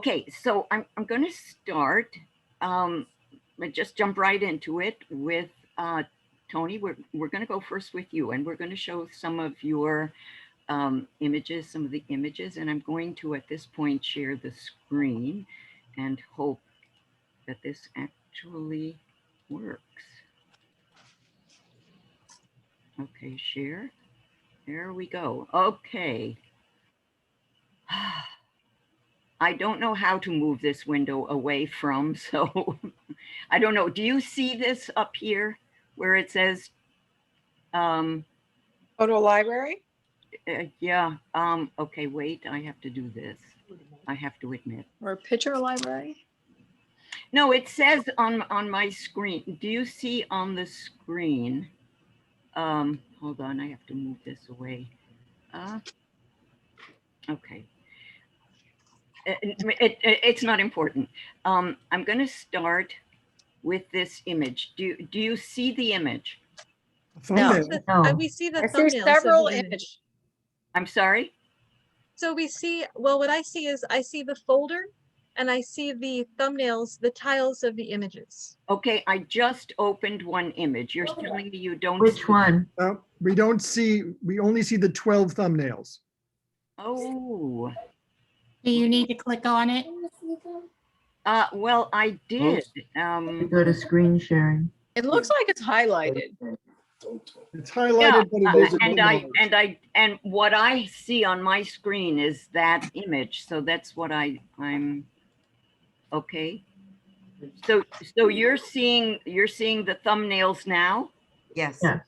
Okay, so I'm going to start. But just jump right into it with Tony. We're going to go first with you, and we're going to show some of your images, some of the images, and I'm going to at this point share the screen and hope that this actually works. Okay, share. There we go. Okay. I don't know how to move this window away from, so I don't know. Do you see this up here where it says? Photo library? Yeah. Okay, wait, I have to do this. I have to admit. Or picture library? No, it says on my screen. Do you see on the screen? Hold on, I have to move this away. Okay. It's not important. I'm going to start with this image. Do you see the image? No. No. We see the I see thumbnails several of the image. images. I'm sorry? So we see, well, what I see is I see the folder and I see the thumbnails, the tiles of the images. Okay, I just opened one image. You're telling me you don't Which see- one? We don't see, we only see the 12 thumbnails. Oh. Do you need to click on it? Well, I did. You go to screen sharing. It looks like it's highlighted. It's highlighted, but it is. and what I see on my screen is that image. So that's what I'm okay. So you're seeing the thumbnails now? Yes. Yes.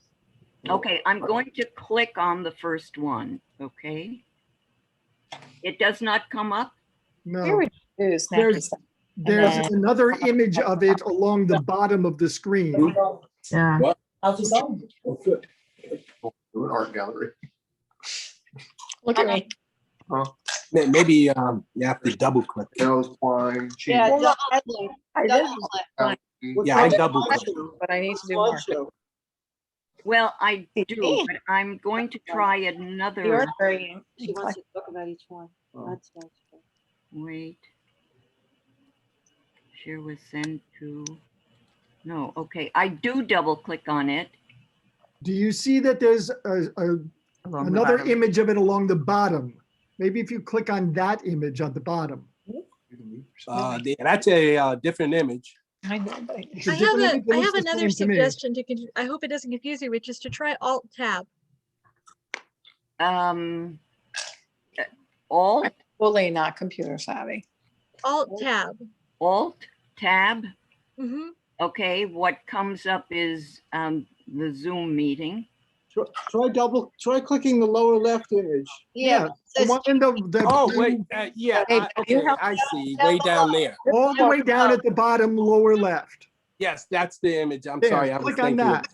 Okay, I'm going to click on the first one. Okay. It does not come up? Here No, we do. there's another image of it along the bottom of the screen. Yeah. How's it going? Oh, good. Do an art gallery. Look at me. Maybe you have to double click. Nose twine, cheese. Yeah, I did, Yeah, I double click. but I need to do more. Well, I do, but I'm going to try another. Yours very. She wants to talk about each one. That's good. Wait. Share was sent to. No, okay. I do double click on it. Do you see that there's another image of it along the bottom? Maybe if you click on that image at the bottom. That's a different image. I know, but It's a I have different image, it I looks have the another same to me. suggestion I hope it doesn't confuse you, which is to try Alt Tab. Alt, fully not computer savvy. Alt Tab. Alt, Tab. Mm-hmm. Okay, what comes up is the Zoom meeting. Try clicking the lower left image. Yeah, the one in the Oh, blue- wait, yeah, Hey, okay, I see, way down there. all the way down at the bottom, lower left. Yes, that's the image. I'm There, sorry, I was click on thinking. that.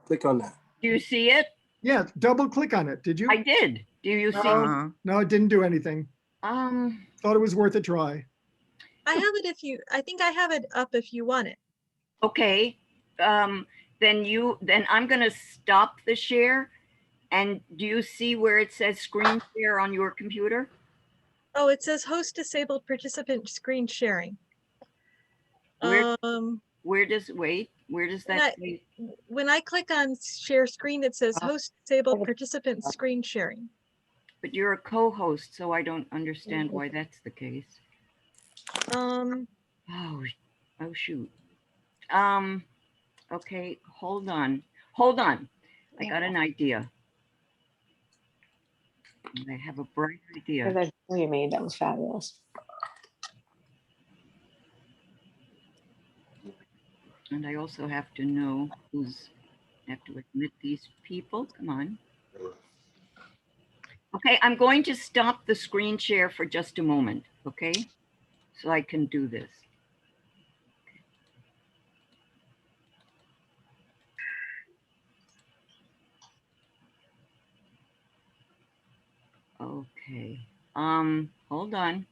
Click on that. Do you see it? Yeah, double click on it. Did you? I did. Do you see? No, it didn't do anything. Thought it was worth a try. I have it I think I have it up if you want it. Okay. Then I'm going to stop the share. And do you see where it says screen share on your computer? Oh, it says host disabled participant screen sharing. Where does that say? When I click on share screen, it says host disabled participant screen sharing. But you're a co-host, so I don't understand why that's the case. Oh shoot. Okay, hold on. I got an idea. I have a bright idea. That you made, that was fabulous. And I also have to know I have to admit these people. Come on. Okay, I'm going to stop the screen share for just a moment, okay? So I can do this. Okay, hold on.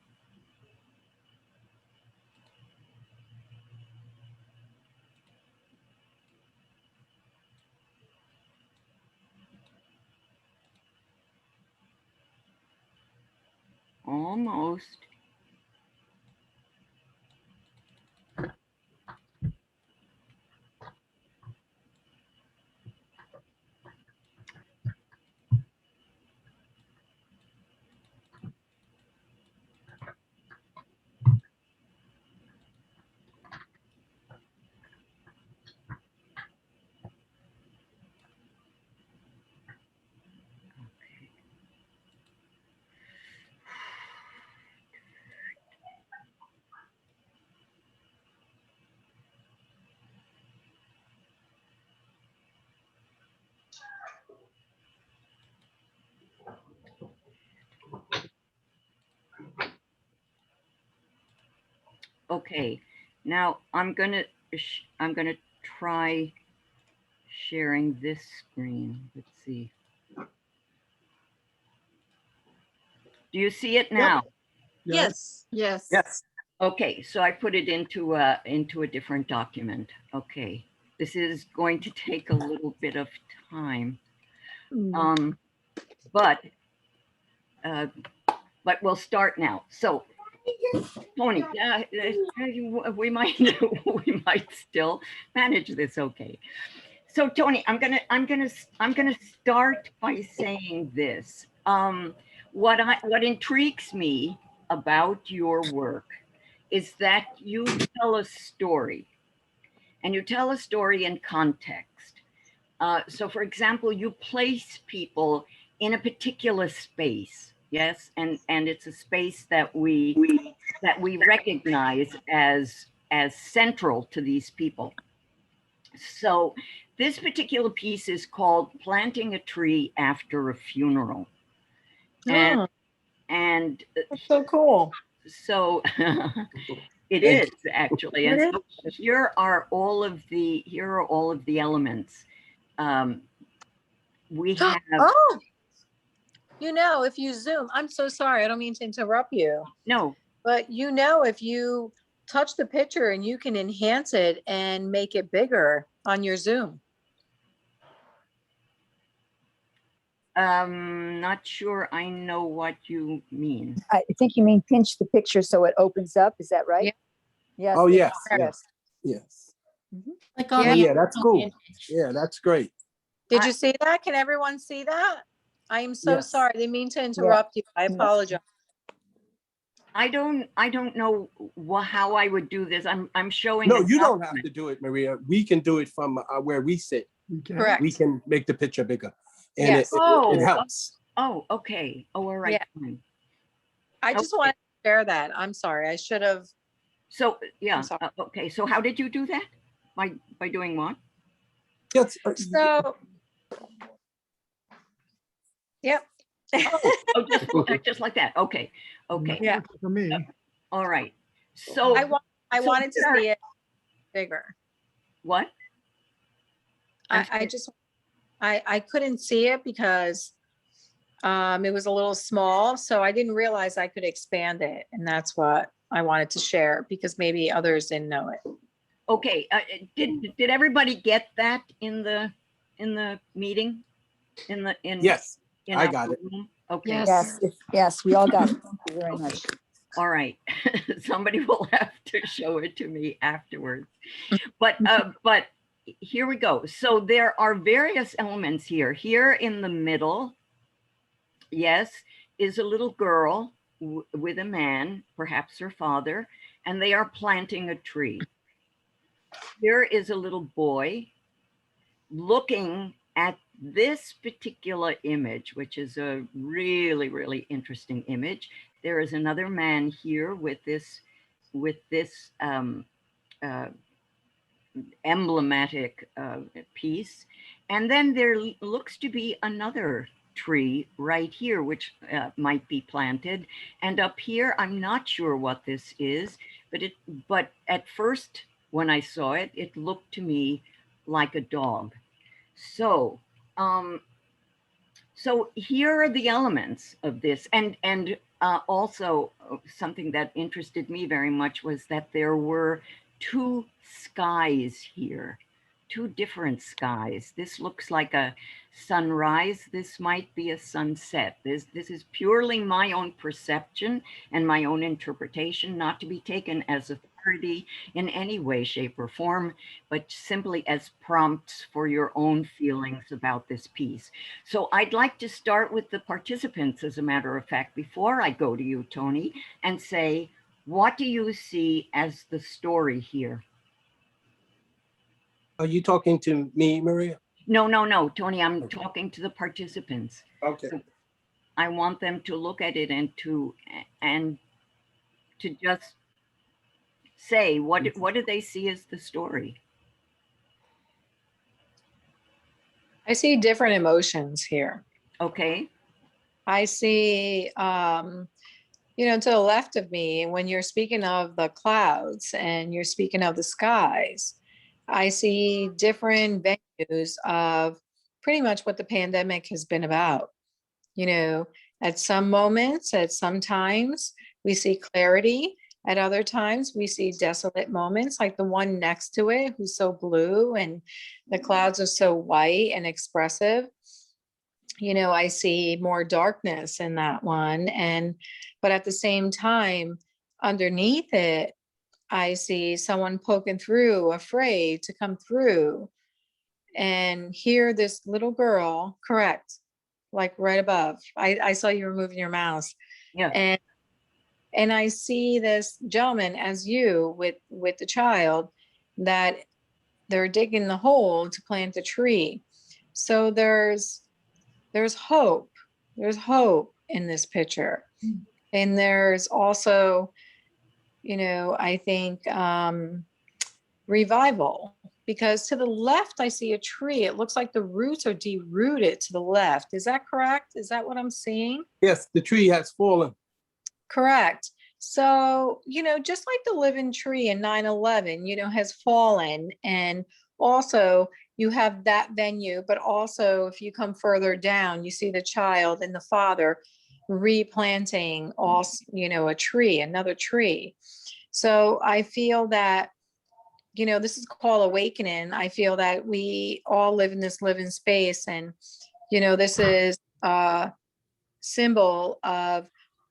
Almost. Okay, now I'm gonna try sharing this screen. Let's see. Do you see it now? Yes. Yes. Yes. Okay, so I put it into a different document. Okay, this is going to take a little bit of time, Mm. but we'll start now. So, Tony, we might we might still manage this. Okay. So, Tony, I'm gonna start by saying this. What intrigues me about your work is that you tell a story, and you tell a story in context. So, for example, you place people in a particular space, yes, and it's a space that we recognize as central to these people. So, this particular piece is called "Planting a Tree After a Funeral," and Oh, and that's so cool. so it Thank is actually, and so here are all of the elements. We have Oh, if you zoom, I'm so sorry. I don't mean to interrupt you, no. but if you touch the picture and you can enhance it and make it bigger on your Zoom. Not sure I know what you mean. I think you mean pinch the picture so it opens up. Is that right? Yeah. Yes. Oh, yes, Yes. yes. Click on Yeah. the Yeah, that's cool. image. Yeah, that's great. Did I- you see that? Can everyone see that? I am so Yes. sorry. I didn't mean to interrupt you. I apologize. I don't know how I would do this. I'm showing. No, a you don't have document. to do it, Maria. We can do it from where we sit. You can. Correct. We can make the picture bigger. And Yes. it helps. Oh, okay. Oh, all right. Yeah. Fine. I just Okay. wanted to share that. I'm sorry. I should have. So yeah. sorry. Okay. So how did you do that? By doing what? Yes. So. Yep. Oh, just like that. Okay. Okay. Yeah. For me. All right. So I So wanted to there- see it bigger. what? I'm I couldn't see it because it was a little small, so I didn't realize I could expand it, and that's what I wanted to share because maybe others didn't know it. Okay. Did everybody get that in the meeting? In Yes. in I our got it. room? Okay. Yes. Yes. We all got it. Thank you very much. All right. Somebody will have to show it to me afterwards. But here we go. So there are various elements here. Here in the middle, yes, is a little girl with a man, perhaps her father, and they are planting a tree. Here is a little boy looking at this particular image, which is a really, really interesting image. There is another man here with this emblematic piece. And then there looks to be another tree right here, which might be planted. And up here, I'm not sure what this is, but at first, when I saw it, it looked to me like a dog. So, so here are the elements of this, and also something that interested me very much was that there were two skies here, two different skies. This looks like a sunrise. This might be a sunset. This is purely my own perception and my own interpretation, not to be taken as authority in any way, shape, or form, but simply as prompts for your own feelings about this piece. So I'd like to start with the participants, as a matter of fact, before I go to you, Tony, and say, what do you see as the story here? Are you talking to me, Maria? No, Tony, I'm talking to the participants. Okay. I want them to look at it and to just say, what do they see as the story? I see different emotions here. Okay. I see to the left of me, when you're speaking of the clouds and you're speaking of the skies, I see different venues of pretty much what the pandemic has been about. At some moments, at some times, we see clarity. At other times, we see desolate moments, like the one next to it, who's so blue and the clouds are so white and expressive. I see more darkness in that one. But at the same time, underneath it, I see someone poking through, afraid to come through. And here, this little girl, correct, like right above. I saw you were moving your mouse. Yeah. And I see this gentleman as you with the child, that they're digging the hole to plant a tree. So there's hope. There's hope in this picture. And there's also, I think revival, because to the left, I see a tree. It looks like the roots are derooted to the left. Is that correct? Is that what I'm seeing? Yes, the tree has fallen. Correct. So, just like the living tree in 9/11, has fallen. And also you have that venue, but also if you come further down, you see the child and the father replanting also, a tree, another tree. So I feel that, this is called awakening. I feel that we all live in this living space, and, this is a symbol of,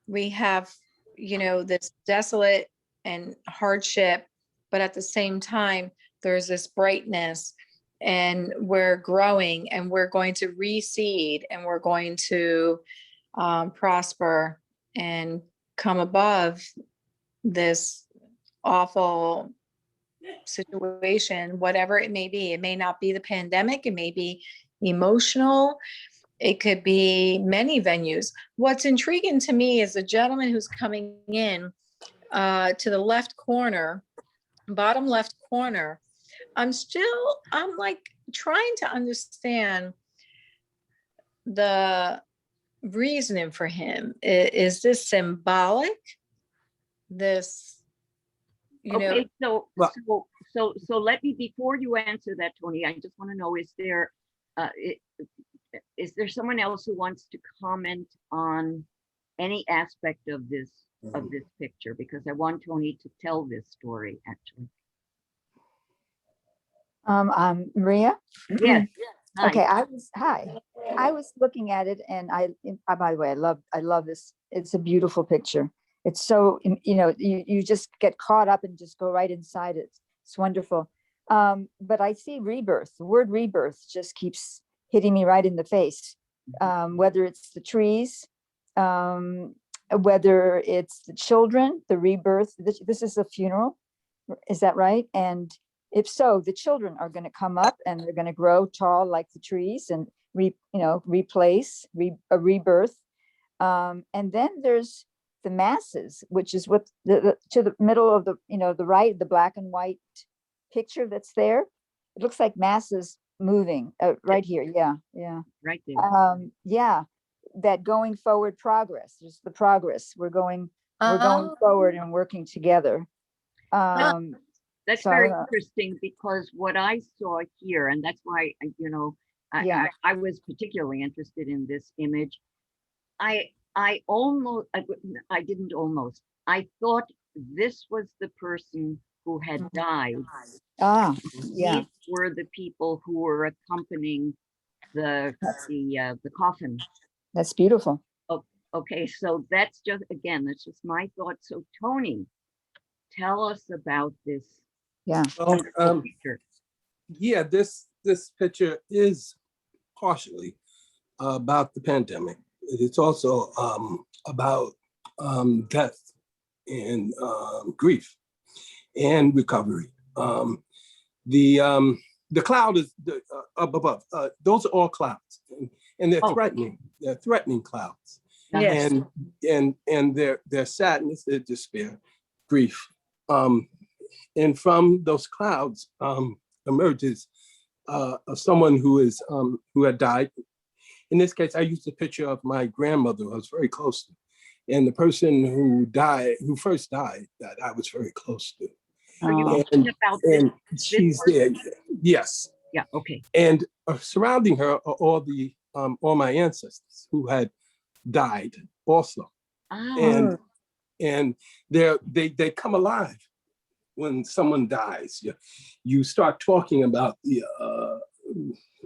we have, this desolate and hardship, but at the same time, there's this brightness, and we're growing, and we're going to reseed, and we're going to prosper and come above this awful situation, whatever it may be. It may not be the pandemic, it may be emotional, it could be many venues. What's intriguing to me is the gentleman who's coming in to the left corner, bottom left corner. I'm like trying to understand the reasoning for him. Is this symbolic? This, Okay, so let me, before you answer that, Tony, I just want to know, is there someone else who wants to comment on any aspect of this picture? Because I want Tony to tell this story, actually. Maria? Yes. Hi. Okay, I was looking at it, and by the way, I love this. It's a beautiful picture. It's so, you just get caught up and just go right inside it. It's wonderful. But I see rebirth. The word rebirth just keeps hitting me right in the face. Whether it's the trees, whether it's the children, the rebirth. This is a funeral. Is that right? And if so, the children are going to come up and they're going to grow tall like the trees and replace a rebirth. And then there's the masses, which is what to the middle of the the right, the black and white picture that's there. It looks like masses moving right here. Yeah. Right there. Yeah, that going forward progress. There's the progress. We're going forward and working together. That's very interesting, because what I saw here, and that's why, I was particularly interested in this image. I thought this was the person who had died. Yeah. These were the people who were accompanying the coffin. That's beautiful. Oh, okay, so that's just my thought. So Tony, tell us about this. Yeah. Picture. Yeah, this picture is partially about the pandemic. It's also about death and grief and recovery. The cloud is up above. Those are all clouds, and they're threatening. They're threatening clouds. Yes. And their sadness, their despair, grief. And from those clouds emerges someone who had died. In this case, I used a picture of my grandmother who I was very close to. And the person who first died, that I was very close to. Are you Oh. talking about this? And she's there. Yes. Yeah, okay. And surrounding her are all my ancestors who had died also. Ah, And they come alive when someone dies. You start talking about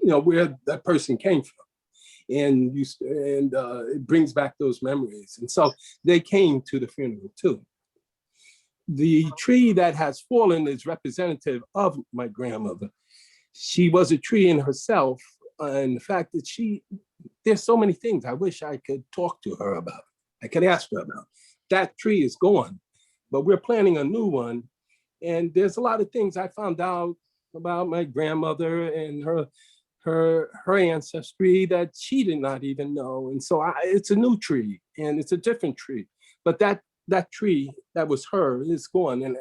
where that person came from, and it brings back those memories. And so they came to the funeral too. The tree that has fallen is representative of my grandmother. She was a tree in herself, and the fact that there's so many things I wish I could talk to her about. I could ask her about. That tree is gone, but we're planting a new one. And there's a lot of things I found out about my grandmother and her ancestry that she did not even know. And so it's a new tree, and it's a different tree. But that tree that was her is gone. And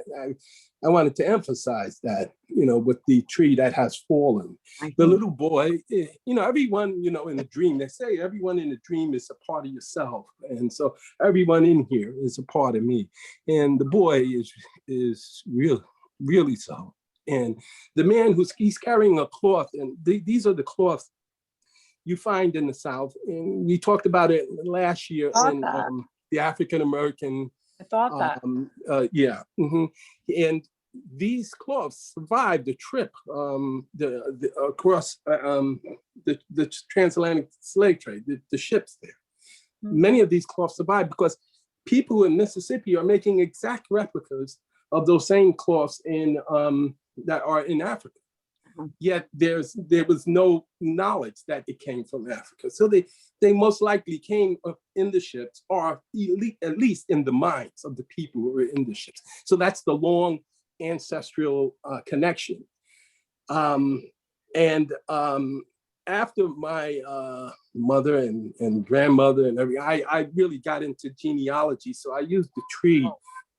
I wanted to emphasize that, with the tree that has fallen. The little boy, everyone, in a dream, they say everyone in a dream is a part of yourself. And so everyone in here is a part of me. And the boy is really so. And the man he's carrying a cloth, and these are the cloths you find in the South. And we talked about it last year in the African American. I thought that. Yeah. Mm-hmm. And these cloths survived the trip across the transatlantic slave trade, the ships there. Mm-hmm. Many of these cloths survived because people in Mississippi are making exact replicas of those same cloths that are in Africa. Yet there was no knowledge that it came from Africa. So they most likely came in the ships, or at least in the minds of the people who were in the ships. So that's the long ancestral connection. After my mother and grandmother and everything, I really got into genealogy. So I used the tree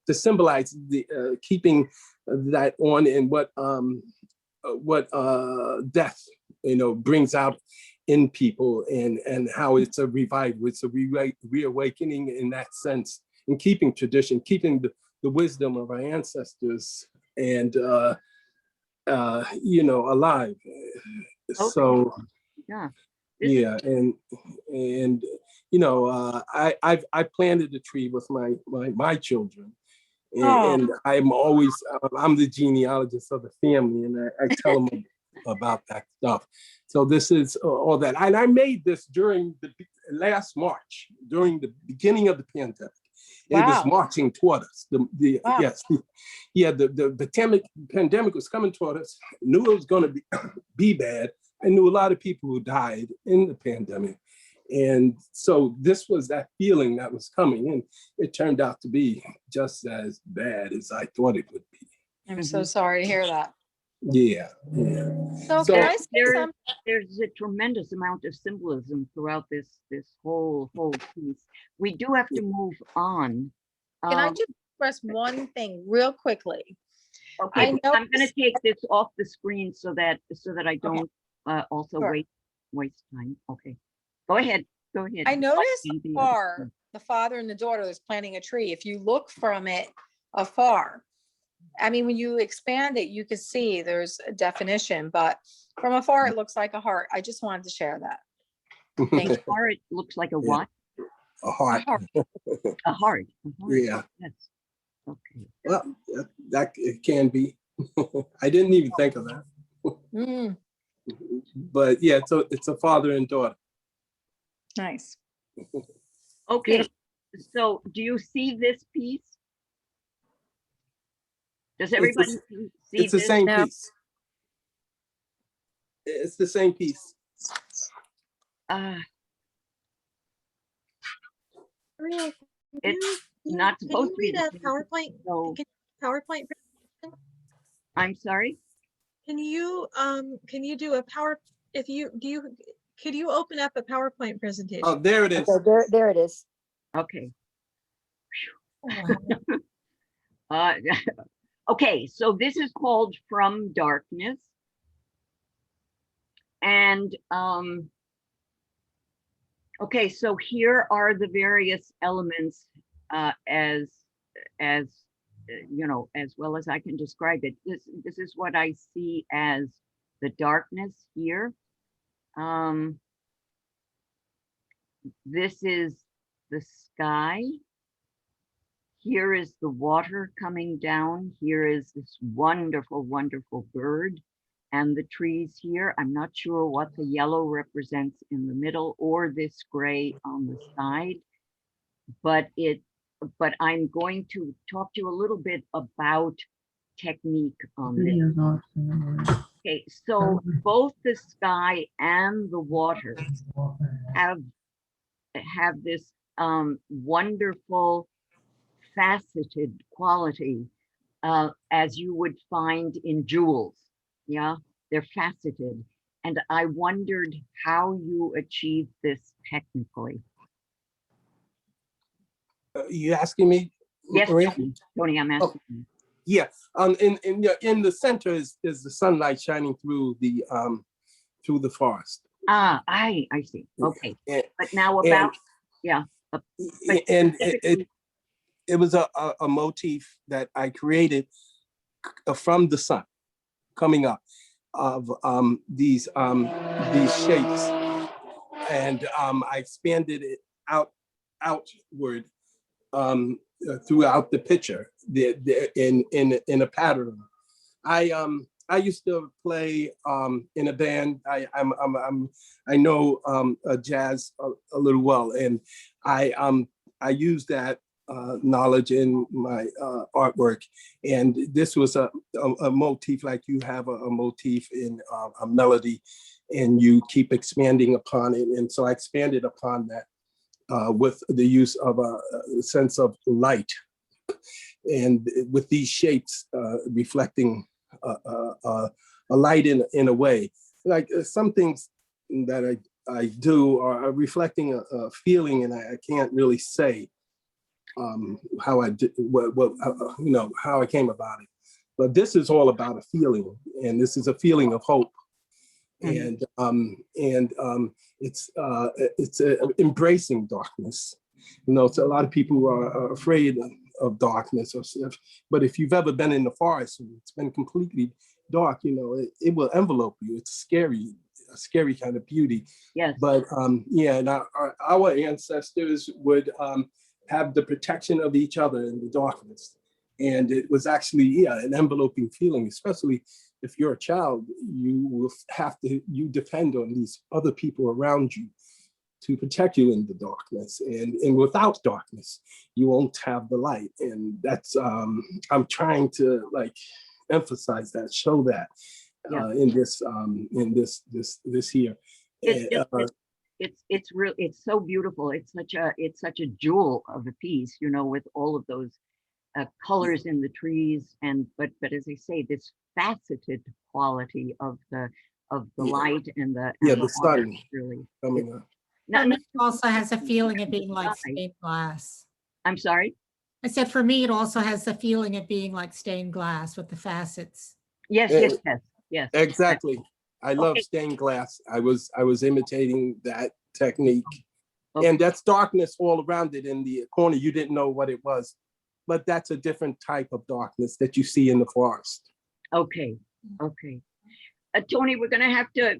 to symbolize the keeping that on, and what death brings out in people, and how it's a revival, it's a reawakening in that sense, in keeping tradition, keeping the wisdom of our ancestors, and alive. Okay. So yeah, and I planted a tree with my children. And I'm the genealogist of the family, and I tell them about that stuff. So this is all that. And I made this during the last March, during the beginning of the pandemic. It was marching toward us. The pandemic was coming toward us. I knew it was going to be bad. I knew a lot of people who died in the pandemic. And so this was that feeling that was coming, and it turned out to be just as bad as I thought it would be. I'm so sorry to hear that. Yeah. So can I say there's a tremendous amount of symbolism throughout this whole piece. We do have to move on. Can I just express one thing real quickly? Okay, I'm going to take this off the screen so that I don't also waste time. Okay. Go ahead. I noticed afar, the father and the daughter is planting a tree. If you look from it afar, I mean, when you expand it, you can see there's a definition, but from afar, it looks like a heart. I just wanted to share that. Thank you. It looks like a what? A heart. A heart. Yeah. Yes. Okay. Well, that it can be. I didn't even think of that. But yeah, it's a father and daughter. Nice. Okay, so do you see this piece? Does everybody see it's the this? same piece. It's the same piece. It's not supposed to be. Can you read a PowerPoint? So, PowerPoint? I'm sorry? Can you do a could you open up a PowerPoint presentation? Oh, there it is. Okay, there it is. Okay. Okay, so this is called From Darkness. And Okay, so here are the various elements as you know, as well as I can describe it. This is what I see as the darkness here. This is the sky. Here is the water coming down. Here is this wonderful, wonderful bird and the trees here. I'm not sure what the yellow represents in the middle or this gray on the side, but I'm going to talk to you a little bit about technique on this. Video's off. So no worries. Okay, so both the sky and the water have this wonderful faceted quality as you would find in jewels. Yeah, they're faceted. And I wondered how you achieve this technically. You asking me? Yes, Maria? Tony, I'm asking you. Yeah. In the center is the sunlight shining through the forest. Ah, I see. Okay. And, But now about, yeah. But and specifically- it was a motif that I created from the sun coming up of these shapes, and I expanded it outward throughout the picture in a pattern. I used to play in a band. I know jazz a little well, and I use that knowledge in my artwork. And this was a motif, like you have a motif in a melody, and you keep expanding upon it. And so I expanded upon that with the use of a sense of light, and with these shapes reflecting a light in a way. Like some things that I do are reflecting a feeling, and I can't really say how I did how I came about it. But this is all about a feeling, and this is a feeling of hope. And it's embracing darkness. So a lot of people are afraid of darkness, but if you've ever been in the forest and it's been completely dark, it will envelope you. It's scary, a scary kind of beauty. Yes. But and our ancestors would have the protection of each other in the darkness, and it was actually an enveloping feeling, especially if you're a child. You will you depend on these other people around you to protect you in the darkness, and without darkness, you won't have the light. And that's I'm trying to emphasize that, show that in this here. It's real. It's so beautiful. It's such a jewel of a piece, with all of those colors in the trees, but as I say, this faceted quality of the light and the water sun really coming up. For me, it also has a feeling of being like stained glass. I'm sorry? I said, for me, it also has the feeling of being like stained glass with the facets. Yes. Exactly. I love Okay. stained glass. I was imitating that technique. Okay. And that's darkness all around it in the corner. You didn't know what it was, but that's a different type of darkness that you see in the forest. Okay. Tony, we're gonna have to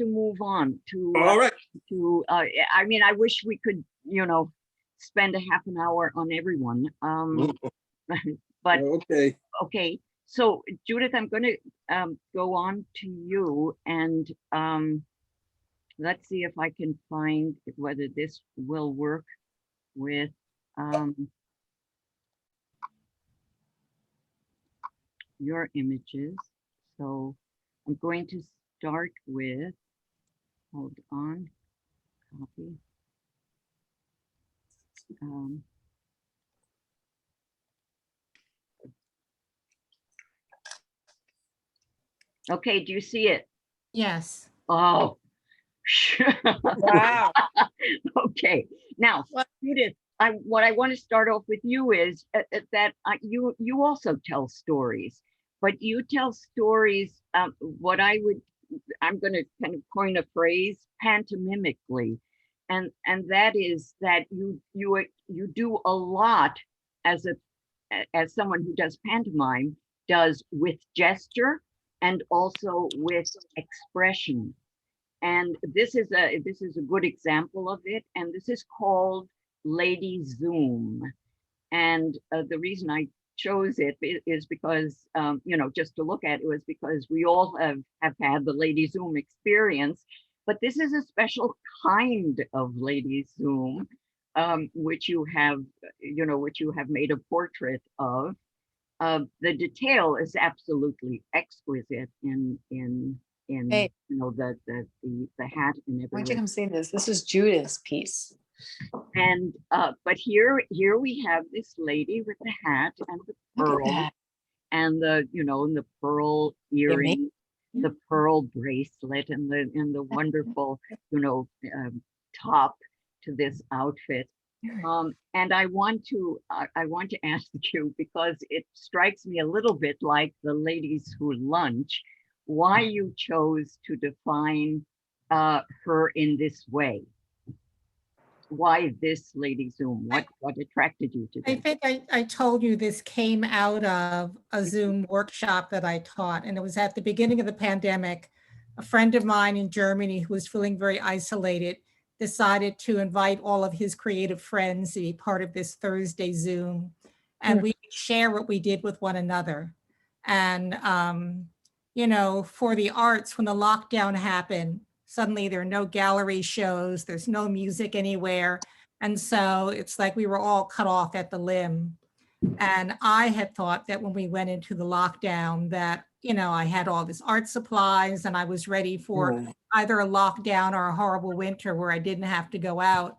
move on to All right. I mean, I wish we could, spend a half an hour on everyone. But Okay. So Judith, I'm gonna go on to you, and let's see if I can find whether this will work with your images. So I'm going to start with, hold on, copy. Okay, do you see it? Yes. Oh, Wow. okay. Now, Judith, what I want to start off with you is that you also tell stories, but you tell stories. I'm going to kind of coin a phrase, pantomimically, and that is that you do a lot as as someone who does pantomime does with gesture and also with expression. And this is a good example of it. And this is called Lady Zoom. And the reason I chose it is because, you know, just to look at it was because we all have had the Lady Zoom experience, but this is a special kind of Lady Zoom, which you have, you know, which you have made a portrait of. The detail is absolutely exquisite in Hey. you know the hat and Why don't you everything. come see this? This is Judith's piece. And but here we have this lady with the hat and the Look at pearl that. and the, you know, and the pearl earring, the pearl bracelet, and the wonderful, you know, top to this outfit. And I want to ask you, because it strikes me a little bit like the ladies who lunch, why you chose to define her in this way. Why this Lady Zoom? What attracted you to I this? think I told you this came out of a Zoom workshop that I taught, and it was at the beginning of the pandemic. A friend of mine in Germany who was feeling very isolated decided to invite all of his creative friends to be part of this Thursday Zoom, and we share what we did with one another. And, you know, for the arts, when the lockdown happened, suddenly there are no gallery shows, there's no music anywhere. And so it's like we were all cut off at the limb. And I had thought that when we went into the lockdown that, you know, I had all this art supplies and I was ready for either a lockdown or a horrible winter where I didn't have to go out.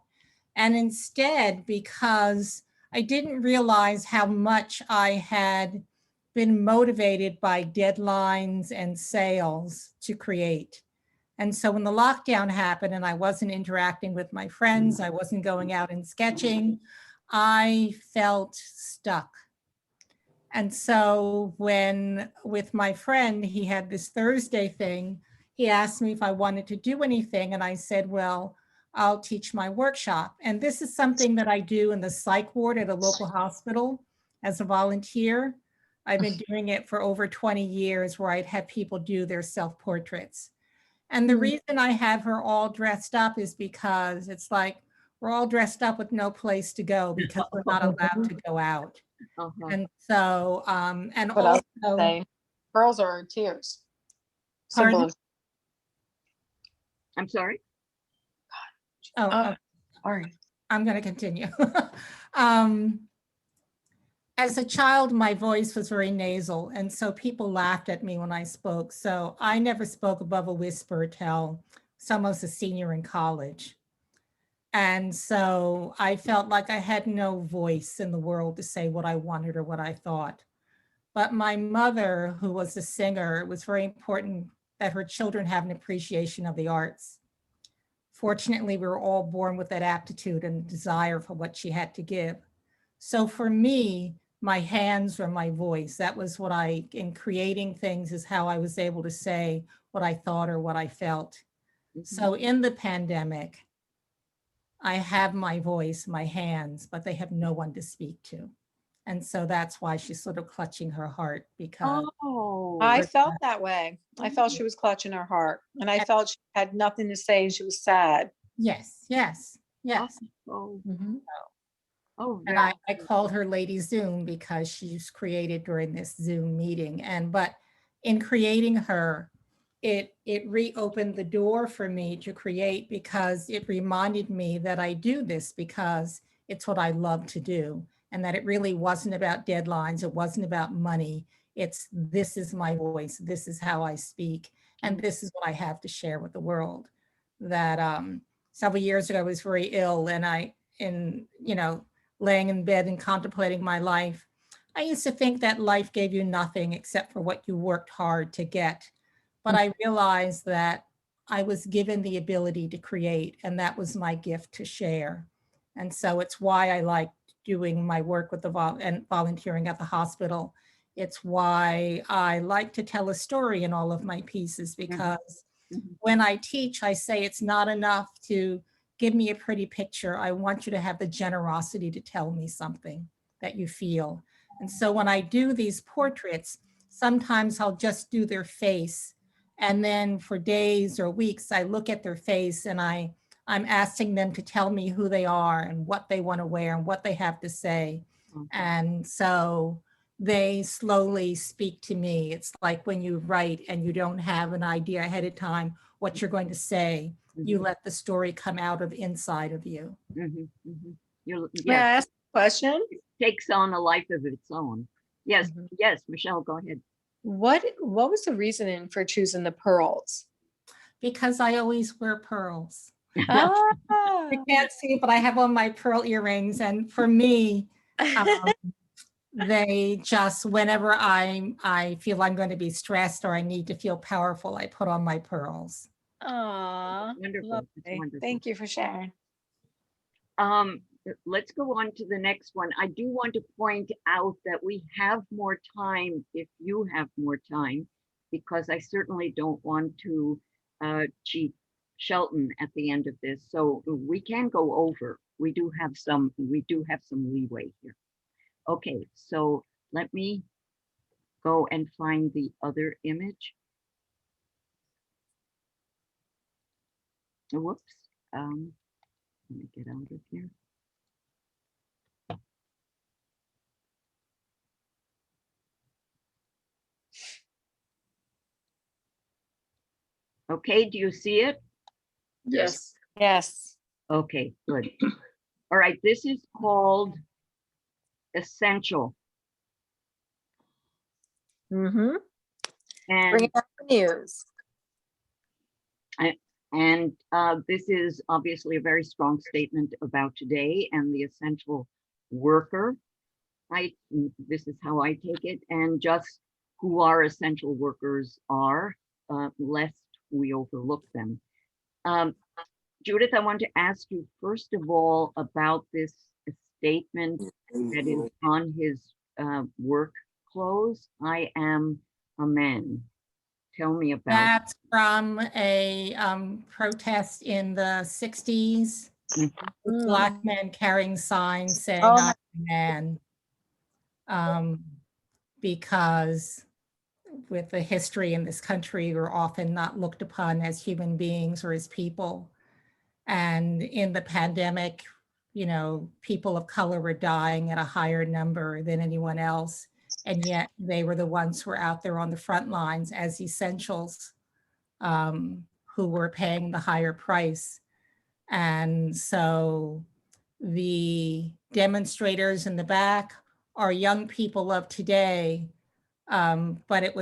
And instead, because I didn't realize how much I had been motivated by deadlines and sales to create. And so when the lockdown happened and I wasn't interacting with my friends, I wasn't going out and sketching, I felt stuck. And so when with my friend, he had this Thursday thing, he asked me if I wanted to do anything. And I said, well, I'll teach my workshop. And this is something that I do in the psych ward at a local hospital as a volunteer. I've been doing it for over 20 years where I'd have people do their self-portraits. And the reason I have her all dressed up is because it's like we're all dressed up with no place to go because we're not allowed to go out. And so, and What else to also, say? Pearls are tears. Pardon? Symbol of- I'm sorry. oh, Sorry. I'm going to continue. As a child, my voice was very nasal, and so people laughed at me when I spoke. So I never spoke above a whisper till almost a senior in college. And so I felt like I had no voice in the world to say what I wanted or what I thought. But my mother, who was a singer, it was very important that her children have an appreciation of the arts. Fortunately, we were all born with that aptitude and desire for what she had to give. So for me, my hands were my voice. That was what in creating things is how I was able to say what I thought or what I felt. So in the pandemic, I have my voice, my hands, but they have no one to speak to. And so that's why she's sort of clutching her heart because I felt that way. I felt she was clutching her heart and I felt she had nothing to say and she was sad. yes. And I called her Lady Zoom because she's created during this Zoom meeting. But in creating her, it reopened the door for me to create because it reminded me that I do this because it's what I love to do and that it really wasn't about deadlines. It wasn't about money. This is my voice. This is how I speak. And this is what I have to share with the world. That several years ago, I was very ill and laying in bed and contemplating my life, I used to think that life gave you nothing except for what you worked hard to get. But I realized that I was given the ability to create, and that was my gift to share. And so it's why I like doing my work with and volunteering at the hospital. It's why I like to tell a story in all of my pieces because when I teach, I say it's not enough to give me a pretty picture. I want you to have the generosity to tell me something that you feel. And so when I do these portraits, sometimes I'll just do their face. And then for days or weeks, I look at their face and I'm asking them to tell me who they are and what they want to wear and what they have to say. And so they slowly speak to me. It's like when you write and you don't have an idea ahead of time what you're going to say, you let the story come out of inside of you. May I Yes, ask a question? it takes on a life of its own. Yes, yes, Michelle, go ahead. What was the reasoning for choosing the pearls? Because I always wear pearls. Ah, You can't see, but I have on my pearl earrings. And for me, they just, whenever I feel I'm going to be stressed or I need to feel powerful, I put on my pearls. aw, Wonderful. It's lovely. wonderful. Thank you for sharing. Let's go on to the next one. I do want to point out that we have more time if you have more time, because I certainly don't want to cheat Shelton at the end of this. So we can go over. We do have some leeway here. Okay, so let me go and find the other image. Whoops. Let me get out of here. Okay, do you see it? Yes. Yes. Okay, good. All right, this is called Essential. Mm-hmm. And Bring up the news. this is obviously a very strong statement about today and the essential worker. This is how I take it, and just who our essential workers are, lest we overlook them. Judith, I want to ask you first of all about this statement that is on his work clothes. I am a man. Tell me about it. That's from a protest in the 60s. With Black men carrying signs saying, Oh, I'm a man. Because with the history in this country, we're often not looked upon as human beings or as people. And in the pandemic, you know, people of color were dying at a higher number than anyone else. And yet they were the ones who were out there on the front lines as essentials, who were paying the higher price. And so the demonstrators in the back are young people of today. But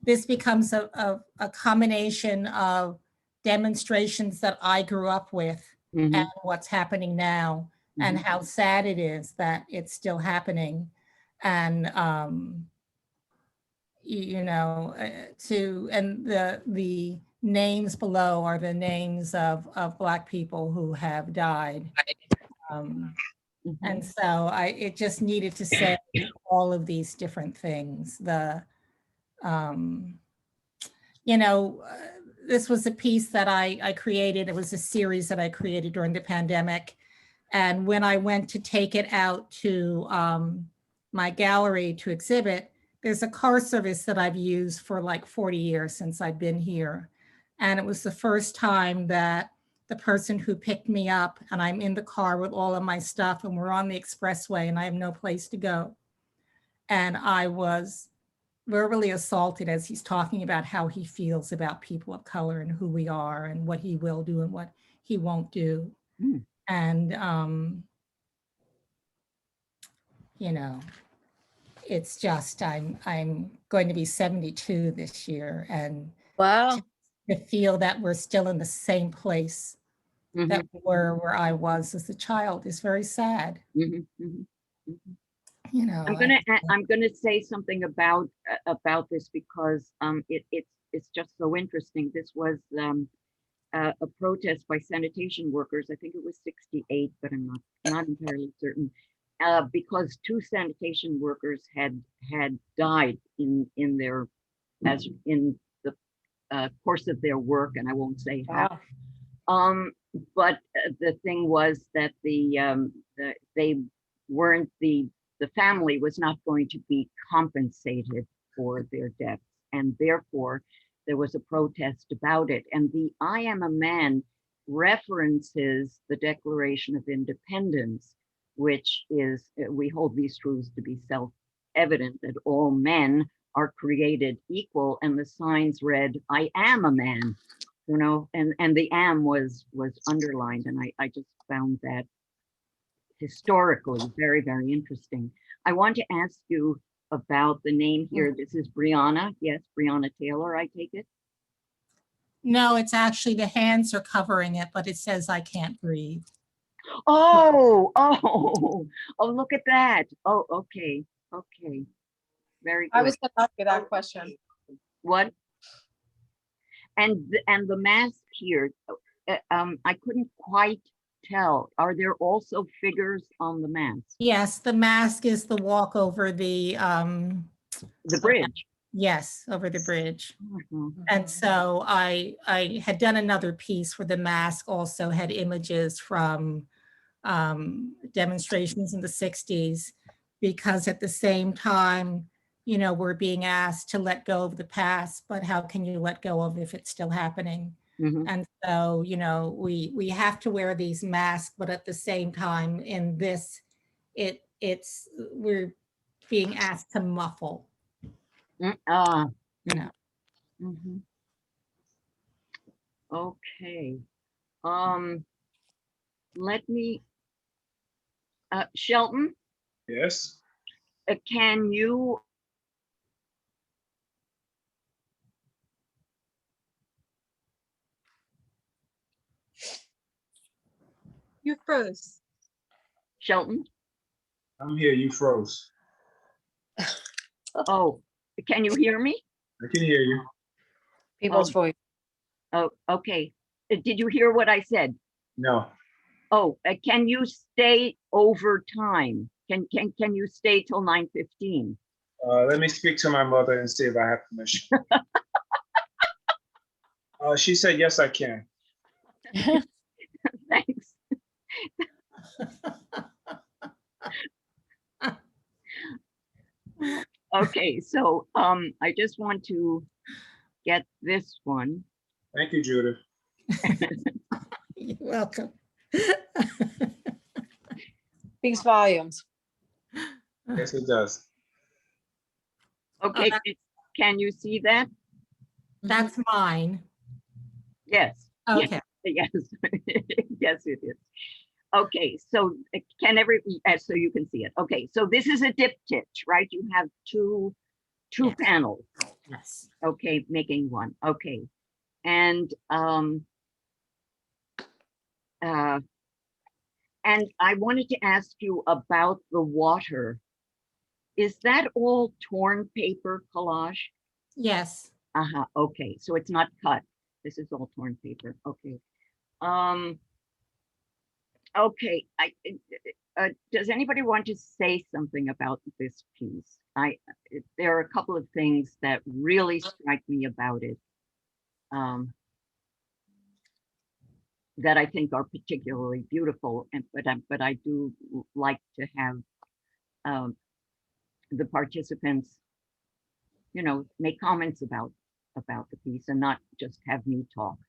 this becomes a combination of demonstrations that I grew up with and what's happening now, and how sad it is that it's still happening. And the names below are the names of Black people who have died. And so it just needed to say all of these different things. This was a piece that I created. It was a series that I created during the pandemic. And when I went to take it out to my gallery to exhibit, there's a car service that I've used for like 40 years since I've been here. And it was the first time that the person who picked me up, and I'm in the car with all of my stuff, and we're on the expressway and I have no place to go. And I was verbally assaulted as he's talking about how he feels about people of color and who we are and what he will do and what he won't do. And, it's just, I'm going to be 72 this year, and wow, to feel that we're still in the same place that we were where I was as a child is very sad. I'm gonna say something about this because it's just so interesting. This was a protest by sanitation workers. I think it was 68, but I'm not entirely certain. Because 2 sanitation workers had died in the course of their work, and I won't say how. But the thing was that they weren't, the family was not going to be compensated for their deaths. And therefore, there was a protest about it. And the I Am a Man references the Declaration of Independence, which is, we hold these truths to be self-evident, that all men are created equal. And the signs read, I am a man, you know, and the am was underlined. And I just found that historically very, very interesting. I want to ask you about the name here. This is Brianna. Yes, Brianna Taylor, I take it. No, it's actually the hands are covering it, but it says I can't breathe. Oh, look at that. Oh, okay, okay. Very good. I was gonna ask you that question. What? And the mask here, I couldn't quite tell. Are there also figures on the mask? Yes, the mask is the walk over the bridge. Yes, over the bridge. Mhm. And so I had done another piece where the mask also had images from demonstrations in the 60s, because at the same time, you know, we're being asked to let go of the past, but how can you let go of if it's still happening? Mhm. And so, you know, we have to wear these masks, but at the same time in this, we're being asked to muffle, you know. Mhm. Okay. Let me, Shelton, Yes. can you, You froze. Shelton? I'm here. You froze. Oh, can you hear me? I can hear you. People's voice. Oh, okay. Did you hear what I said? No. Oh, can you stay over time? Can you stay till 9:15? Let me speak to my mother and see if I have permission. She said, yes, I can. Thanks. Okay, so I just want to get this one. Thank you, Judith. You're welcome. Speaks volumes. Yes, it does. Okay, can you see that? That's mine. Yes. Okay. Yes, yes, it is. Okay, so so you can see it. Okay, so this is a diptych, right? You have two Yes. panels. Yes. Okay, making one. Okay, and I wanted to ask you about the water. Is that all torn paper collage? Yes. Okay, so it's not cut. This is all torn paper. Okay. Okay. Does anybody want to say something about this piece? There are a couple of things that really strike me about it, that I think are particularly beautiful, but I do like to have the participants, you know, make comments about the piece and not just have me talk.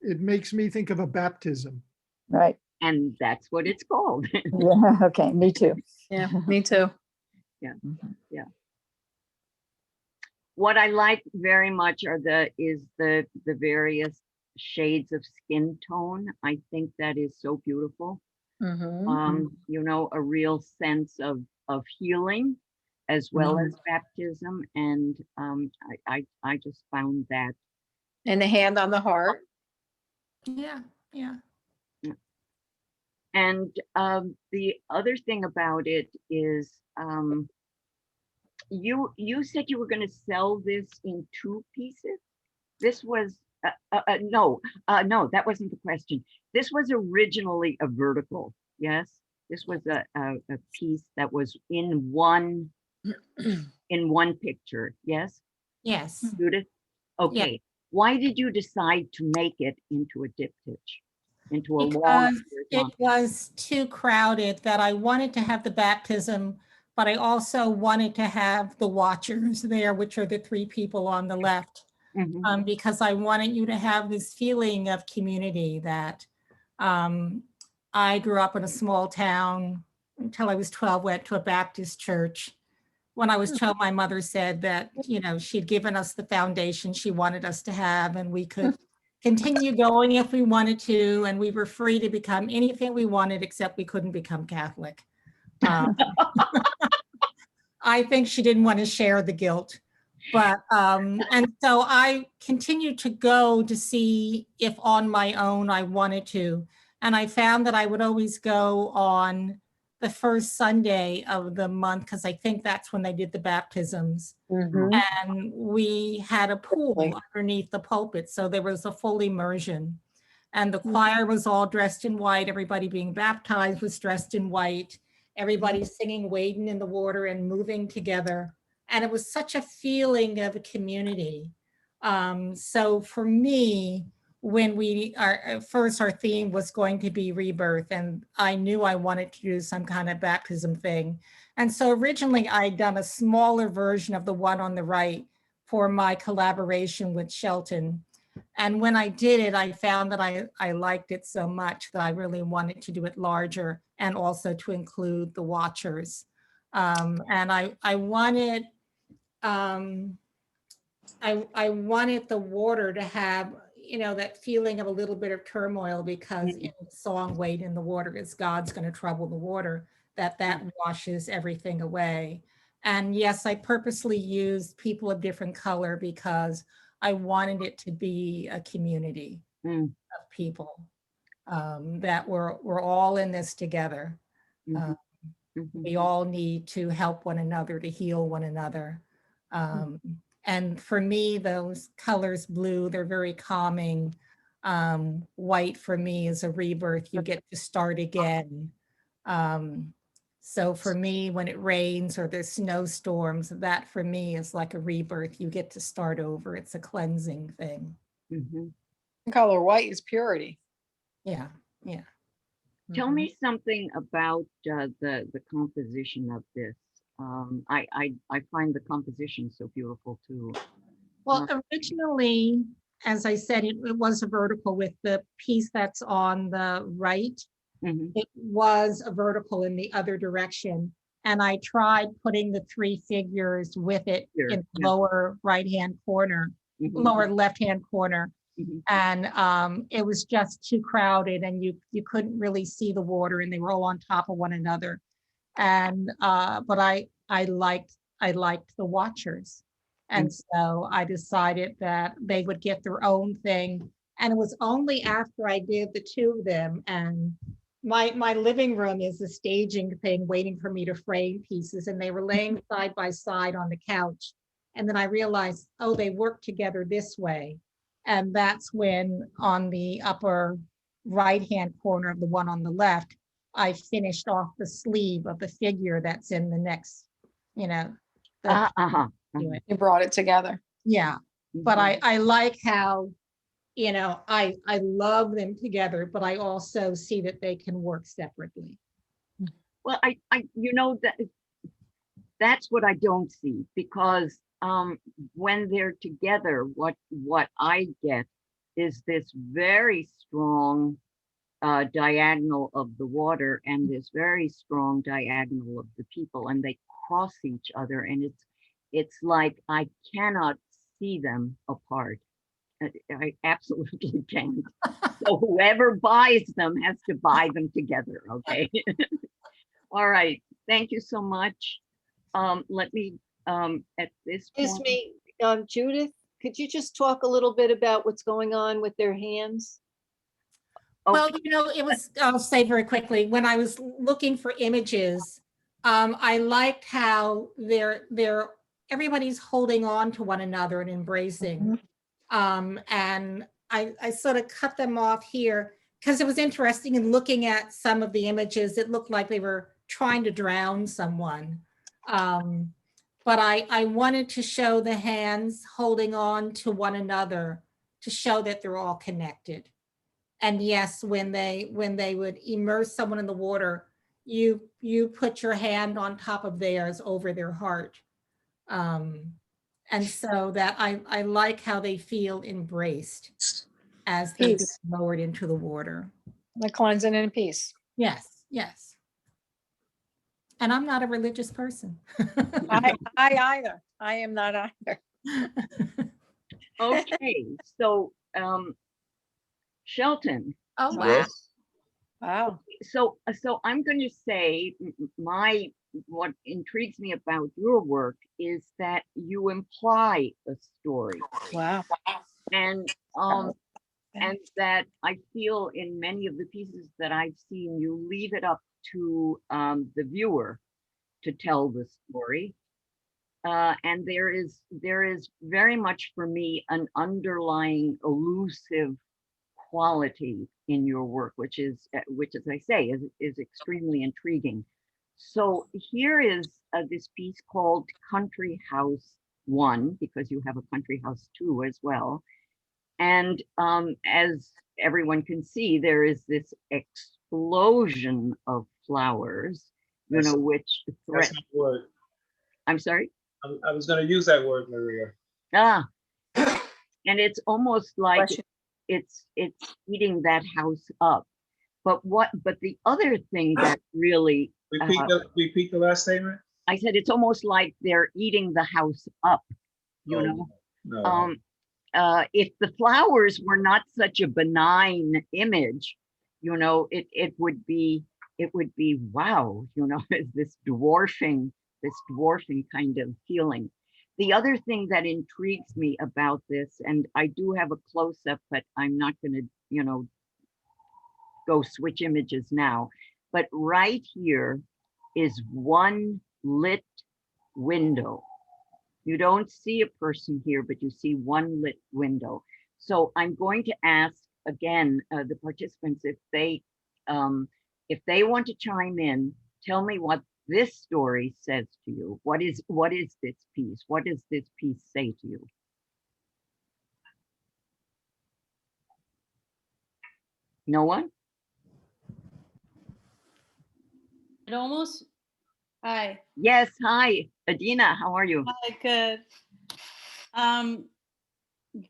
It makes me think of a baptism. Right. And that's what it's called. Yeah, okay, me too. Yeah, me too. Yeah, Mhm. yeah. What I like very much are the various shades of skin tone. I think that is so beautiful. You know, a real sense of healing as well as baptism. And I just found that. And the hand on the heart. Yeah. Yeah. And the other thing about it is, you said you were going to sell this in 2 pieces. This was no, that wasn't the question. This was originally a vertical. Yes, this was a piece that was in one picture. Yes. Yes. Judith. Okay. Why did you decide to make it into a diptych? into a long Because period of it was too crowded that I wanted to have the baptism, but I also wanted to have the watchers there, which are the three people on the left. time? Because I wanted you to have this feeling of community that I grew up in a small town until I was 12, went to a Baptist church. When I was 12, my mother said that, she'd given us the foundation she wanted us to have, and we could continue going if we wanted to, and we were free to become anything we wanted, except we couldn't become Catholic. I think she didn't want to share the guilt. But, and so I continued to go to see if on my own I wanted to. And I found that I would always go on the first Sunday of the month, because I think that's when they did the baptisms. And we had a pool underneath the pulpit. So there was a full immersion. And the choir was all dressed in white. Everybody being baptized was dressed in white. Everybody singing, wading in the water and moving together. And it was such a feeling of a community. So for me, when our theme was going to be rebirth, and I knew I wanted to do some kind of baptism thing. And so originally I'd done a smaller version of the one on the right for my collaboration with Shelton. And when I did it, I found that I liked it so much that I really wanted to do it larger and also to include the watchers. And I wanted the water to have, that feeling of a little bit of turmoil, because in the song "Wade in the Water" is God's going to trouble the water, that washes everything away. And yes, I purposely used people of different color because I wanted it to be a community of people that we're all in this together. We all need to help one another, to heal one another. And for me, those colors, blue, they're very calming. White for me is a rebirth. You get to start again. So for me, when it rains or there's snowstorms, that for me is like a rebirth. You get to start over. It's a cleansing thing. The color white is purity. Yeah, yeah. Tell me something about the composition of this. I find the composition so beautiful too. Well, originally, as I said, it was a vertical with the piece that's on the right. It was a vertical in the other direction. And I tried putting the three figures with it in the lower right-hand corner, lower left-hand corner. And it was just too crowded, and you couldn't really see the water, and they were all on top of one another. And but I liked the watchers. And so I decided that they would get their own thing. And it was only after I did the two of them, and my living room is a staging thing waiting for me to frame pieces, and they were laying side by side on the couch. And then I realized, oh, they work together this way. And that's when on the upper right-hand corner of the one on the left, I finished off the sleeve of the figure that's in the next, You brought it together. Yeah, but I like how, I love them together, but I also see that they can work separately. Well, that's what I don't see, because when they're together, what I get is this very strong diagonal of the water and this very strong diagonal of the people, and they cross each other, and it's like I cannot see them apart. I absolutely can't. So whoever buys them has to buy them together, okay? All right, thank you so much. Let me at this Excuse point. me, Judith, could you just talk a little bit about what's going on with their hands? Well, I'll say very quickly, when I was looking for images, I liked how everybody's holding on to one another and embracing. And I sort of cut them off here because it was interesting in looking at some of the images. It looked like they were trying to drown someone. But I wanted to show the hands holding on to one another to show that they're all connected. And yes, when they would immerse someone in the water, you put your hand on top of theirs over their heart. And so that I like how they feel embraced as they're being Peace, lowered into the water. the cleansing and peace. Yes, yes. And I'm not a religious person. I either. I am not either. Okay, so Shelton, Oh, wow. Yes. Wow. so I'm going to say what intrigues me about your work is that you imply a story, Wow. and that I feel in many of the pieces that I've seen, you leave it up to the viewer to tell the story. And there is very much for me an underlying elusive quality in your work, which as I say is extremely intriguing. So here is this piece called Country House 1, because you have a Country House 2 as well. And as everyone can see, there is this explosion of flowers, you know, which That's threaten. my word. I'm sorry? I was going to use that word, Maria. Ah, and it's almost like Bless you. it's eating that house up. But the other thing that really, Repeat the last statement. I said, it's almost like they're eating the house up, you Oh, know? No. If the flowers were not such a benign image, you know, it would be wow, you know, this dwarfing kind of feeling. The other thing that intrigues me about this, and I do have a close-up, but I'm not going to, you know, go switch images now, but right here is one lit window. You don't see a person here, but you see one lit window. So I'm going to ask again the participants if they want to chime in, tell me what this story says to you. What is this piece? What does this piece say to you? No one? It almost, hi. Yes, hi, Adina, how are you? Hi, good.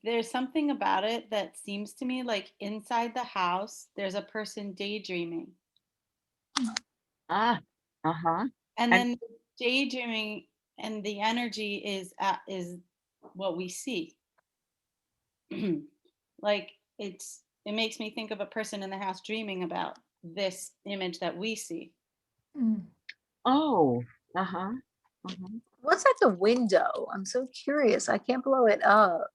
There's something about it that seems to me like inside the house, there's a person daydreaming. Ah, uh-huh. And then daydreaming and the energy is what we see. Like it makes me think of a person in the house dreaming about this image that we see. Oh, uh-huh. What's at the window? I'm so curious. I can't blow it up.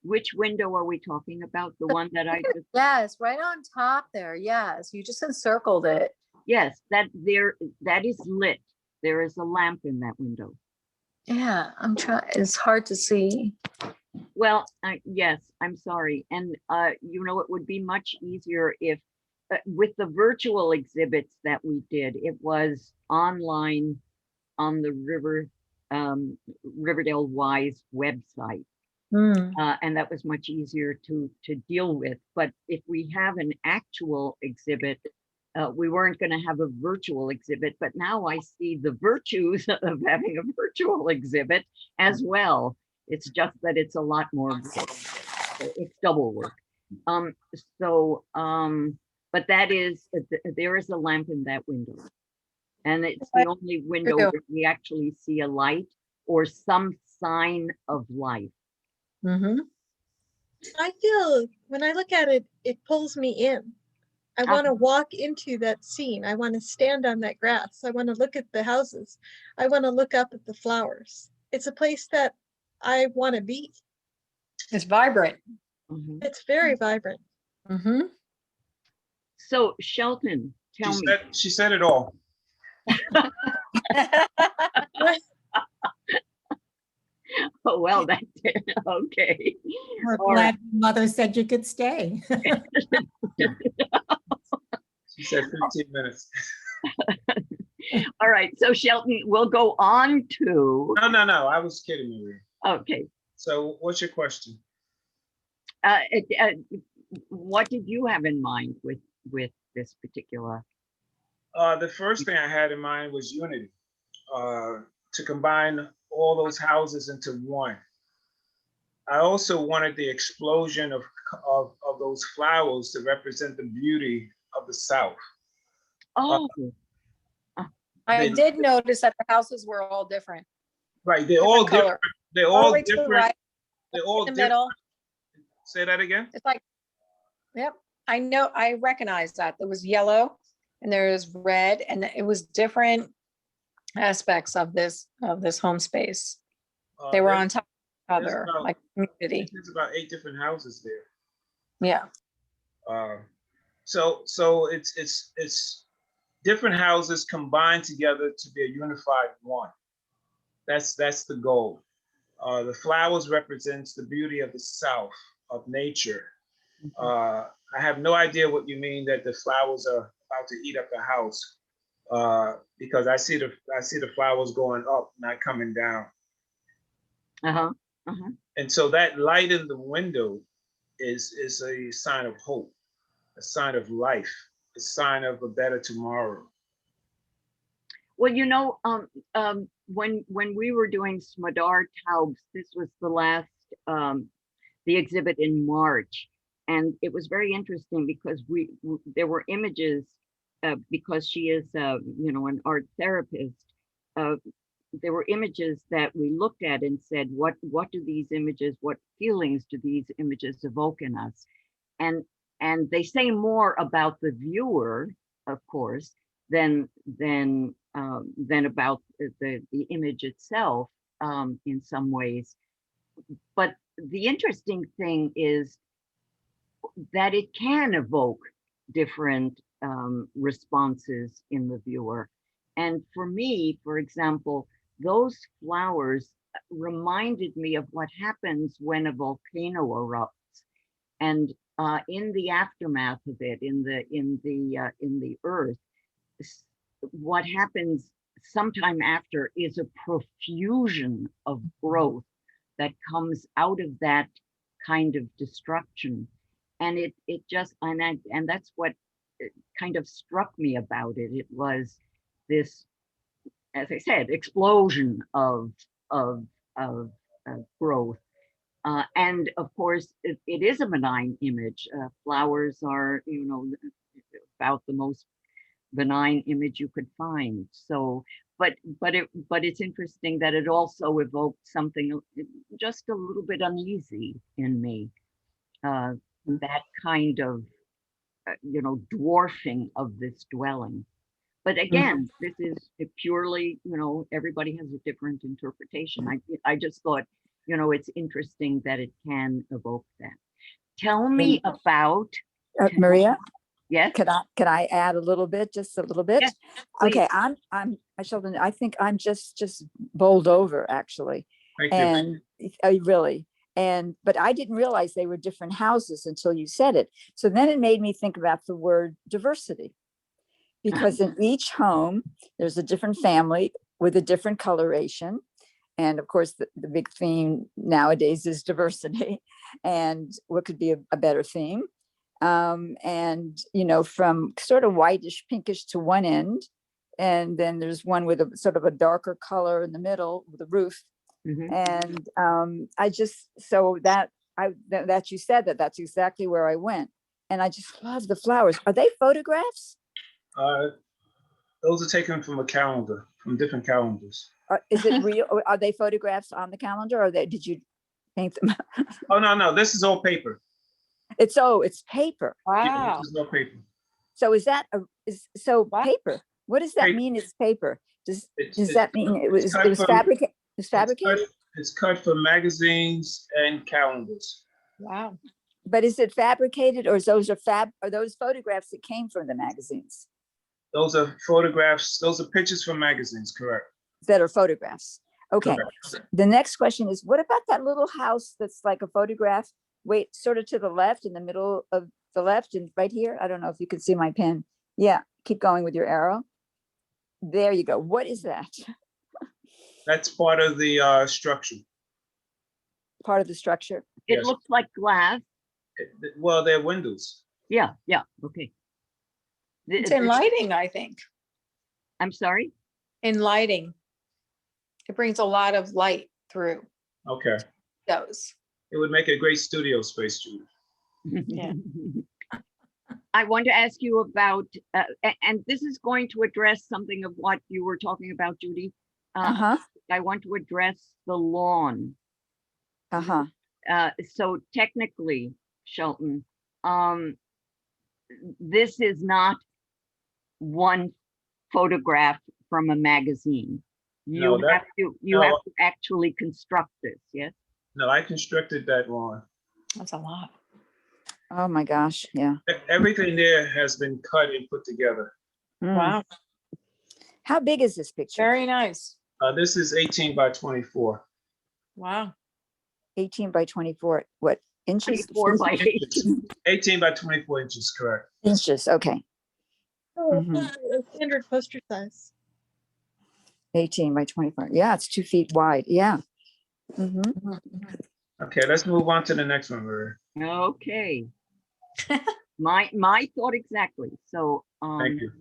Which window are we talking about? The one that I just... Yes, right on top there. Yes, you just encircled it. Yes, that is lit. There is a lamp in that window. Yeah, I'm trying. It's hard to see. Well, yes, I'm sorry. And, you know, it would be much easier if, with the virtual exhibits that we did, it was online on the Riverdale Wise website. And that was much easier to deal with. But if we have an actual exhibit, we weren't going to have a virtual exhibit, but now I see the virtues of having a virtual exhibit as well. It's just that it's a lot more work. It's double work. But that is, there is a lamp in that window. And it's the only window where we actually see a light or some sign of life. I feel when I look at it, it pulls me in. I want to walk into that scene. I want to stand on that grass. I want to look at the houses. I want to look up at the flowers. It's a place that I want to be. It's vibrant. It's very vibrant. So Shelton, tell me. She said it all. Oh, well, that's it. Okay. We're All glad your mother said you could stay. She said 15 minutes. All right. So Shelton, we'll go on to. No. I was kidding, Maria. Okay. So what's your question? what did you have in mind with this particular? The first thing I had in mind was unity, to combine all those houses into one. I also wanted the explosion of those flowers to represent the beauty of the South. Oh, I They- did notice that the houses were all different. Right, they're all Different different. color. They're All the all way to the different. right, They're all in the different. middle. Say that again? It's like, yep, I know, I recognize that. There was yellow and there's red, and it was different aspects of this home space. They were on top of each there's other, about- like community. There's about 8 different houses there. Yeah. So it's different houses combined together to be a unified one. That's the goal. The flowers represents the beauty of the South, of nature. I have no idea what you mean that the flowers are about to eat up the house, because I see the flowers going up, not coming down. And so that light in the window is a sign of hope, a sign of life, a sign of a better tomorrow. Well, you know, when we were doing Smadar Taubes, this was the last the exhibit in March, and it was very interesting because there were images, because she is you know, an art therapist. There were images that we looked at and said, what do these images, what feelings do these images evoke in us? And they say more about the viewer, of course, than about the image itself, in some ways. But the interesting thing is that it can evoke different responses in the viewer. And for me, for example, those flowers reminded me of what happens when a volcano erupts, and in the aftermath of it, in the earth, what happens sometime after is a profusion of growth that comes out of that kind of destruction. And it just, and that's what kind of struck me about it. It was this, as I said, explosion of growth. And of course, it is a benign image. Flowers are, you know, about the most benign image you could find. So, but it's interesting that it also evoked something just a little bit uneasy in me. That kind of, you know, dwarfing of this dwelling. But again, this is purely, you know, everybody has a different interpretation. I just thought, you know, it's interesting that it can evoke that. Tell me about Maria, yes. Could I add a little bit, just a little bit? Yes, Okay, I'm Sheldon. I think I'm just bowled over actually, Thank you. and really. But I didn't realize they were different houses until you said it. So then it made me think about the word diversity, because in each home, there's a different family with a different coloration. And of course, the big theme nowadays is diversity. And what could be a better theme? And, you know, from sort of whitish, pinkish to one end. And then there's one with a sort of a darker color in the middle with a roof. And I just, so that you said that, that's exactly where I went. And I just love the flowers. Are they photographs? Those are taken from a calendar, from different calendars. Is it real? Or are they photographs on the calendar, or did you paint them? Oh, no, this is all paper. It's paper. Wow. This is all paper. So is that paper? What does that mean? It's paper. Does that mean it was fabricated? It's fabricated. It's cut from magazines and calendars. Wow. But is it fabricated, or are those photographs that came from the magazines? Those are photographs. Those are pictures from magazines, correct? That are photographs. Okay. Correct. The next question is, what about that little house that's like a photograph? Wait, sort of to the left, in the middle of the left, and right here. I don't know if you can see my pen. Yeah, keep going with your arrow. There you go. What is that? That's part of the structure. Part of the structure. It Yes. looks like glass. Well, they're windows. Yeah, okay. It's in lighting, I think. I'm sorry? In lighting. It brings a lot of light through Okay. those. It would make a great studio space, Judy. Yeah. I want to ask you about, and this is going to address something of what you were talking about, Judy. Uh-huh, I want to address the lawn. uh-huh. So technically, Shelton, this is not one photograph from a magazine. No, You have to actually construct this, yes? No, I constructed that lawn. That's a lot. Oh, my gosh, yeah. Everything there has been cut and put together. Mm. Wow. How big is this picture? Very nice. This is 18 by 24. Wow. 18 by 24, what, inches? 24 by 18. 18 by 24 inches, correct. Inches, okay. Oh, Mhm. a standard poster size. 18 by 24. Yeah, it's 2 feet wide. Yeah. Mhm. Okay, let's move on to the next one, Maria. Okay. My thought exactly. So, Thank you.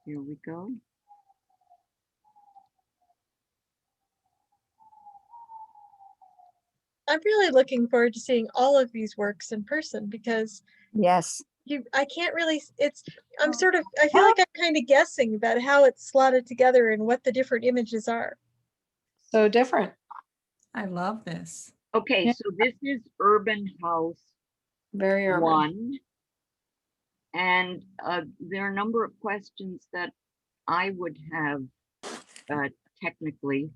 Here we go. I'm really looking forward to seeing all of these works in person because Yes. I can't really, I feel like I'm kind of guessing about how it's slotted together and what the different images are. So different. I love this. Okay, Yeah. so this is Urban House Very urban. 1. And there are a number of questions that I would have technically.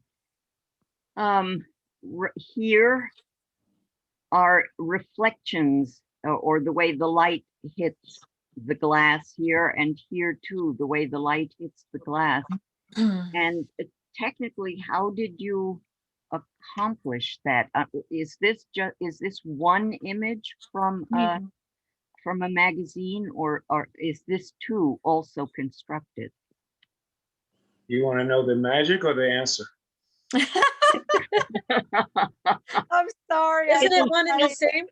Here are reflections or the way the light hits the glass here, and here too, the way the light hits the glass. And technically, how did you accomplish that? Is this one image from a magazine, or is this two also constructed? You want to know the magic or the answer? I'm sorry. Isn't it one and the same?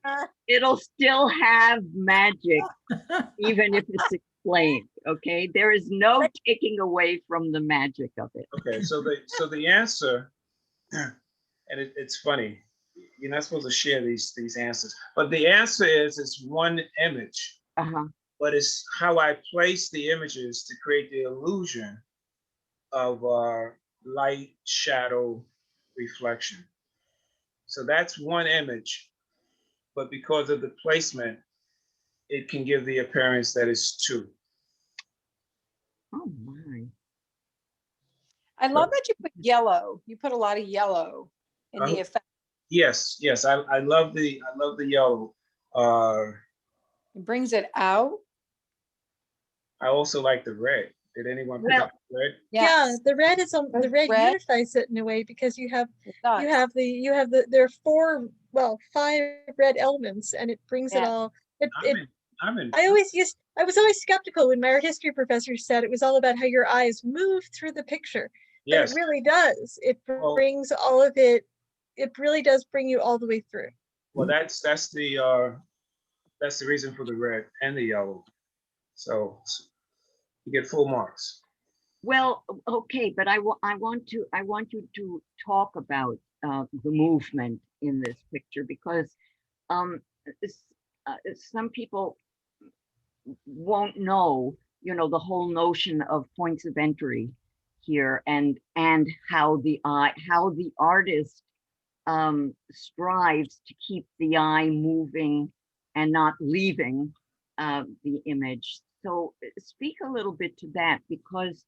It'll still have magic, even if it's explained. Okay, there is no taking away from the magic of it. Okay, so the answer, and it's funny, you're not supposed to share these answers, but the answer is it's one image, but it's how I place the images to create the illusion of light, shadow, reflection. So that's one image, but because of the placement, it can give the appearance that it's two. Oh my. I love that you put yellow. You put a lot of yellow in the effect. Yes, I love the yellow. It brings it out. I also like the red. Did anyone pick up the red? Yeah, the red is the red red. unifies it in a way because you have there are 5 red elements and it brings it all. I was always skeptical when my art history professor said it was all about how your eyes move through the picture. Yes, but it really does. It brings all of it. It really does bring you all the way through. Well, that's the reason for the red and the yellow. So you get full marks. Well, okay, but I want you to talk about the movement in this picture, because some people won't know, the whole notion of points of entry here, and how the artist strives to keep the eye moving and not leaving the image. So speak a little bit to that, because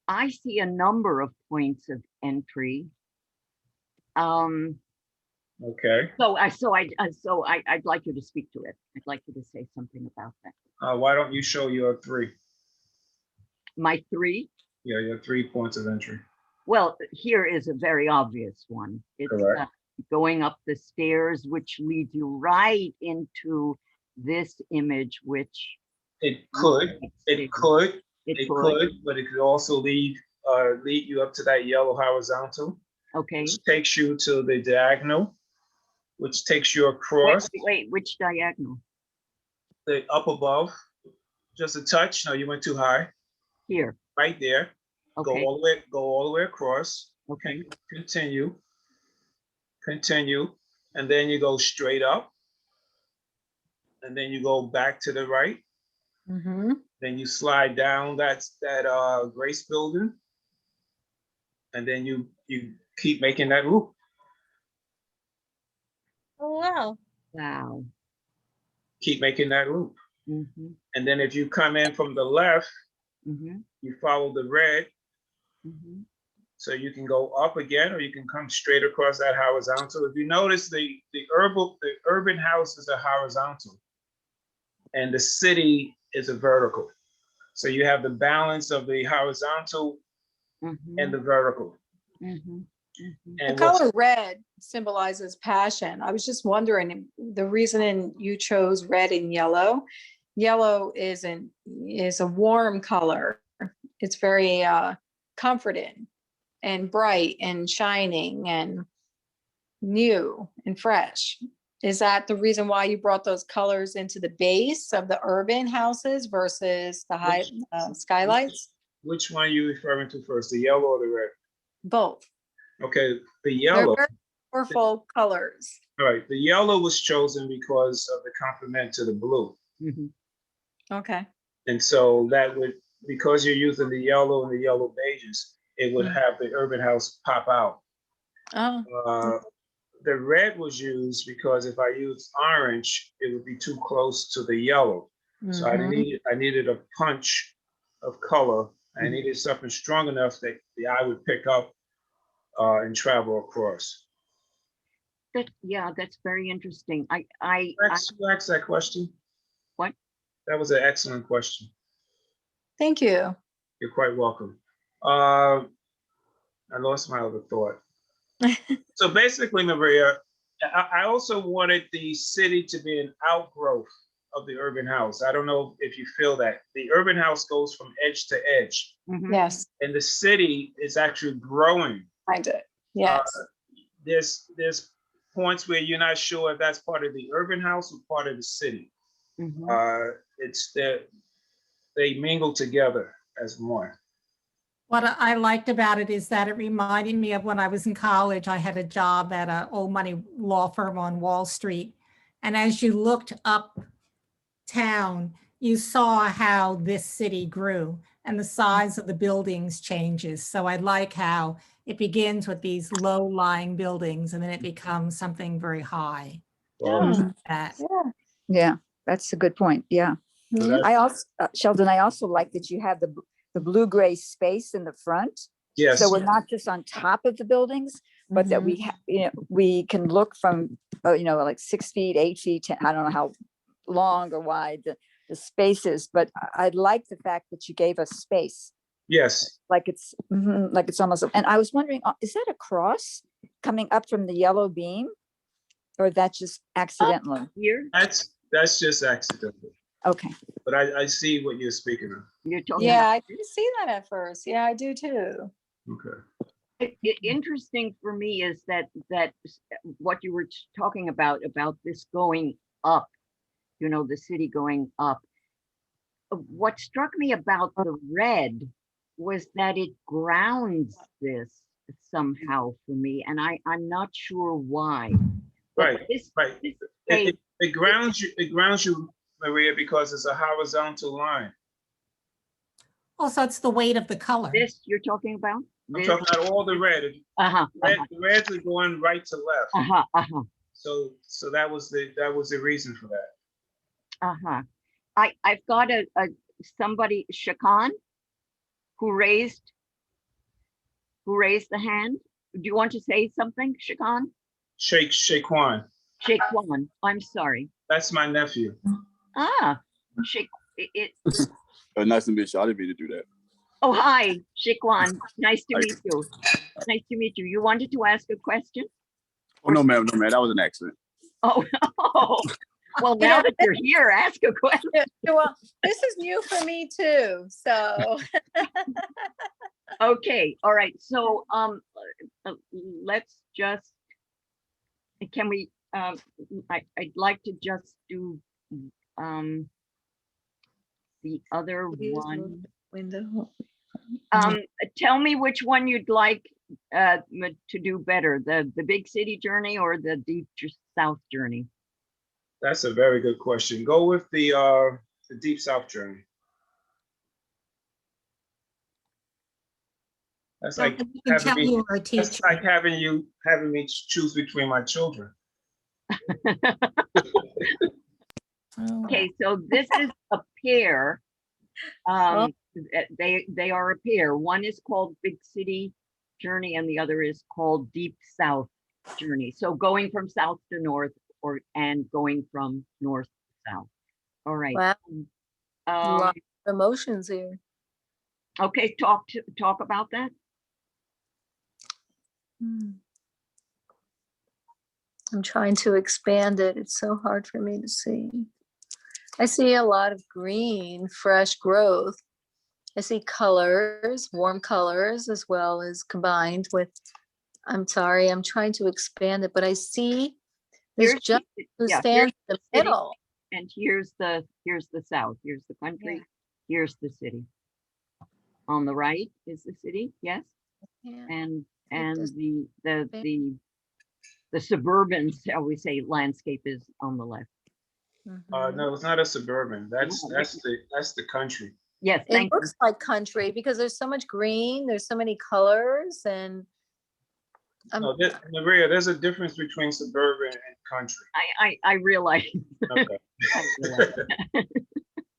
I see a number of points of entry. Okay. So I'd like you to speak to it. I'd like you to say something about that. Why don't you show your 3? My 3? Yeah, your 3 points of entry. Well, here is a very obvious one. It's going up the stairs, which leads you right into this image, which it could, but it could also lead you up to that yellow horizontal. Okay. which takes you to the diagonal, which takes you across Wait, which diagonal? the up above, just a touch. No, you went too high. Here. Right there. Go Okay. all the way across. Okay. Continue. Continue. And then you go straight up. And then you go back to the right. Mm-hmm. Then you slide down that Grace building. And then you keep making that loop. Oh, wow. Wow. Keep making that loop. Mm-hmm. And then if you come in from the left, Mm-hmm. you follow the red. Mm-hmm. So you can go up again, or you can come straight across that horizontal. If you notice, the urban houses are horizontal, and the city is a vertical. So you have the balance of the horizontal Mm-hmm. and the vertical. Mm-hmm. Mm-hmm. The And color red symbolizes passion. I was just wondering the reason you chose red and yellow. Yellow is a warm color. It's very comforting and bright and shining and new and fresh. Is that the reason why you brought those colors into the base of the urban houses versus the high skylights? which one are you referring to first, the yellow or the red? Both. Okay, the They're yellow. very powerful colors. All right, the yellow was chosen because of the complement to the blue. Mm-hmm. Okay. And so that would, because you're using the yellow and the yellow beiges, it would have the urban house pop out. Oh. The red was used because if I used orange, it would be too close to the yellow. So Mhm. I needed a punch of color. I needed something strong enough that the eye would pick up and travel across. That's very interesting. Who asked that question? What? That was an excellent question. Thank you. You're quite welcome. I lost my other thought. So basically, Maria, I also wanted the city to be an outgrowth of the urban house. I don't know if you feel that. The urban house goes from edge to edge. Mm-hmm. Yes, And the city is actually growing. I did. Yes. There's points where you're not sure if that's part of the urban house or part of the city. Mm-hmm. It's that they mingle together as one. What I liked about it is that it reminded me of when I was in college. I had a job at an old money law firm on Wall Street. And as you looked uptown, you saw how this city grew and the size of the buildings changes. So I like how it begins with these low-lying buildings and then it becomes something very high. Mhm. That. Yeah, that's a good point. Yeah. Mhm. I also, Sheldon, I also like that you have the blue-gray space in the front. Yes. So we're not just on top of the buildings, but that we, we can look from, like 6 feet, 8 feet, I don't know how long or wide the space is, but I like the fact that you gave us space. Yes. Like it's almost, and I was wondering, is that a cross coming up from the yellow beam? Or that's just accidentally? Here? That's just accidental. Okay. But I see what you're speaking of. You're talking Yeah, I didn't see that at first. Yeah, I do too. Okay. Interesting for me is that what you were talking about this going up, the city going up. What struck me about the red was that it grounds this somehow for me, and I'm not sure why. Right. It grounds you, Maria, because it's a horizontal line. Also, it's the weight of the color. This you're talking about? I'm talking about all the red. The reds are going right to left. So that was the reason for that. I've got somebody, Shakan, who raised the hand. Do you want to say something, Shakan? Shaquan. Shaquan. I'm sorry. That's my nephew. Nice to meet you. I didn't mean to do that. Oh, hi, Shaquan. Nice to meet you. Nice to meet you. You wanted to ask a question? Oh, no, ma'am. No, ma'am. That was an accident. Oh, Well, You now know, that you're here, ask a question. Well, this is new for me too, so. Okay, all right, so, let's just, can we, I'd like to just do, the other one. Window. Tell me which one you'd like, to do better, the big city journey or the deep south journey? That's a very good question. Go with the Deep South journey. That's like You can tell you are a that's teacher. like having me choose between my children. Oh. Okay, so this is a pair. They are a pair. One is called Big City Journey and the other is called Deep South Journey. So going from south to north and going from north to south. All right. Wow. A lot of emotions here. Okay, talk about that. I'm trying to expand it. It's so hard for me to see. I see a lot of green, fresh growth. I see colors, warm colors, as well as combined with, I'm sorry, I'm trying to expand it, but I see this jump who stands in the middle. And here's the south. Here's the country. Here's the city. On the right is the city, yes. And the suburban, shall we say, landscape is on the left. No, it's not a suburban. That's the country. Yes, it looks like country because there's so much green, there's so many colors, and no, Maria, there's a difference between suburban and country. I realize. Okay. I realize.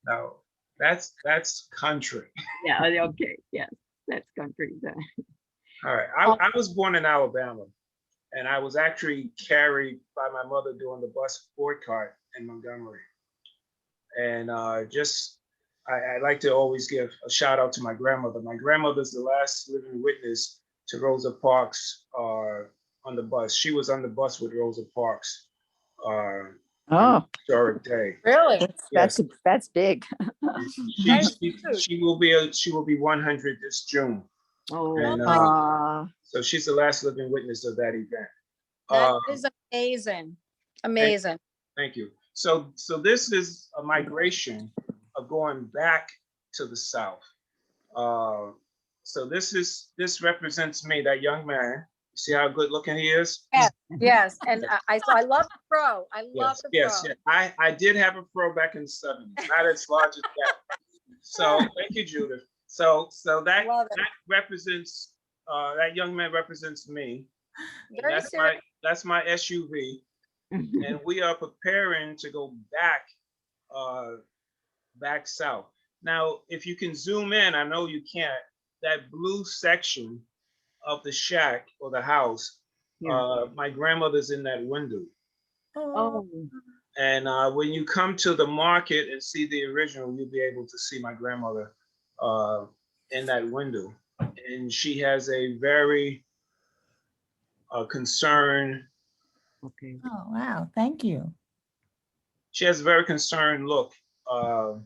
No, that's country. Yeah. Okay. Yes, that's country. All right. I was born in Alabama, and I was actually carried by my mother doing the bus board cart in Montgomery. And I like to always give a shout out to my grandmother. My grandmother's the last living witness to Rosa Parks on the bus. She was on the bus with Rosa Parks. Historic day. Really? Yes. That's big. She will be 100 this June. Oh. And, so she's the last living witness of that event. That is amazing. Amazing. Thank you. So this is a migration of going back to the South. So this represents me, that young man. See how good looking he is? Yes. And I love the fro. I love the fro. Yes. I did have a fro back in the 70s, not as large as that. So thank you, Judith. So that represents that young man represents me. That's my SUV. And we are preparing to go back south. Now, if you can zoom in, I know you can't, that blue section of the shack or the house, my grandmother's in that window. Oh. And when you come to the market and see the original, you'll be able to see my grandmother in that window. And she has a very concerned. Okay. Oh, wow. Thank you. She has a very concerned look. And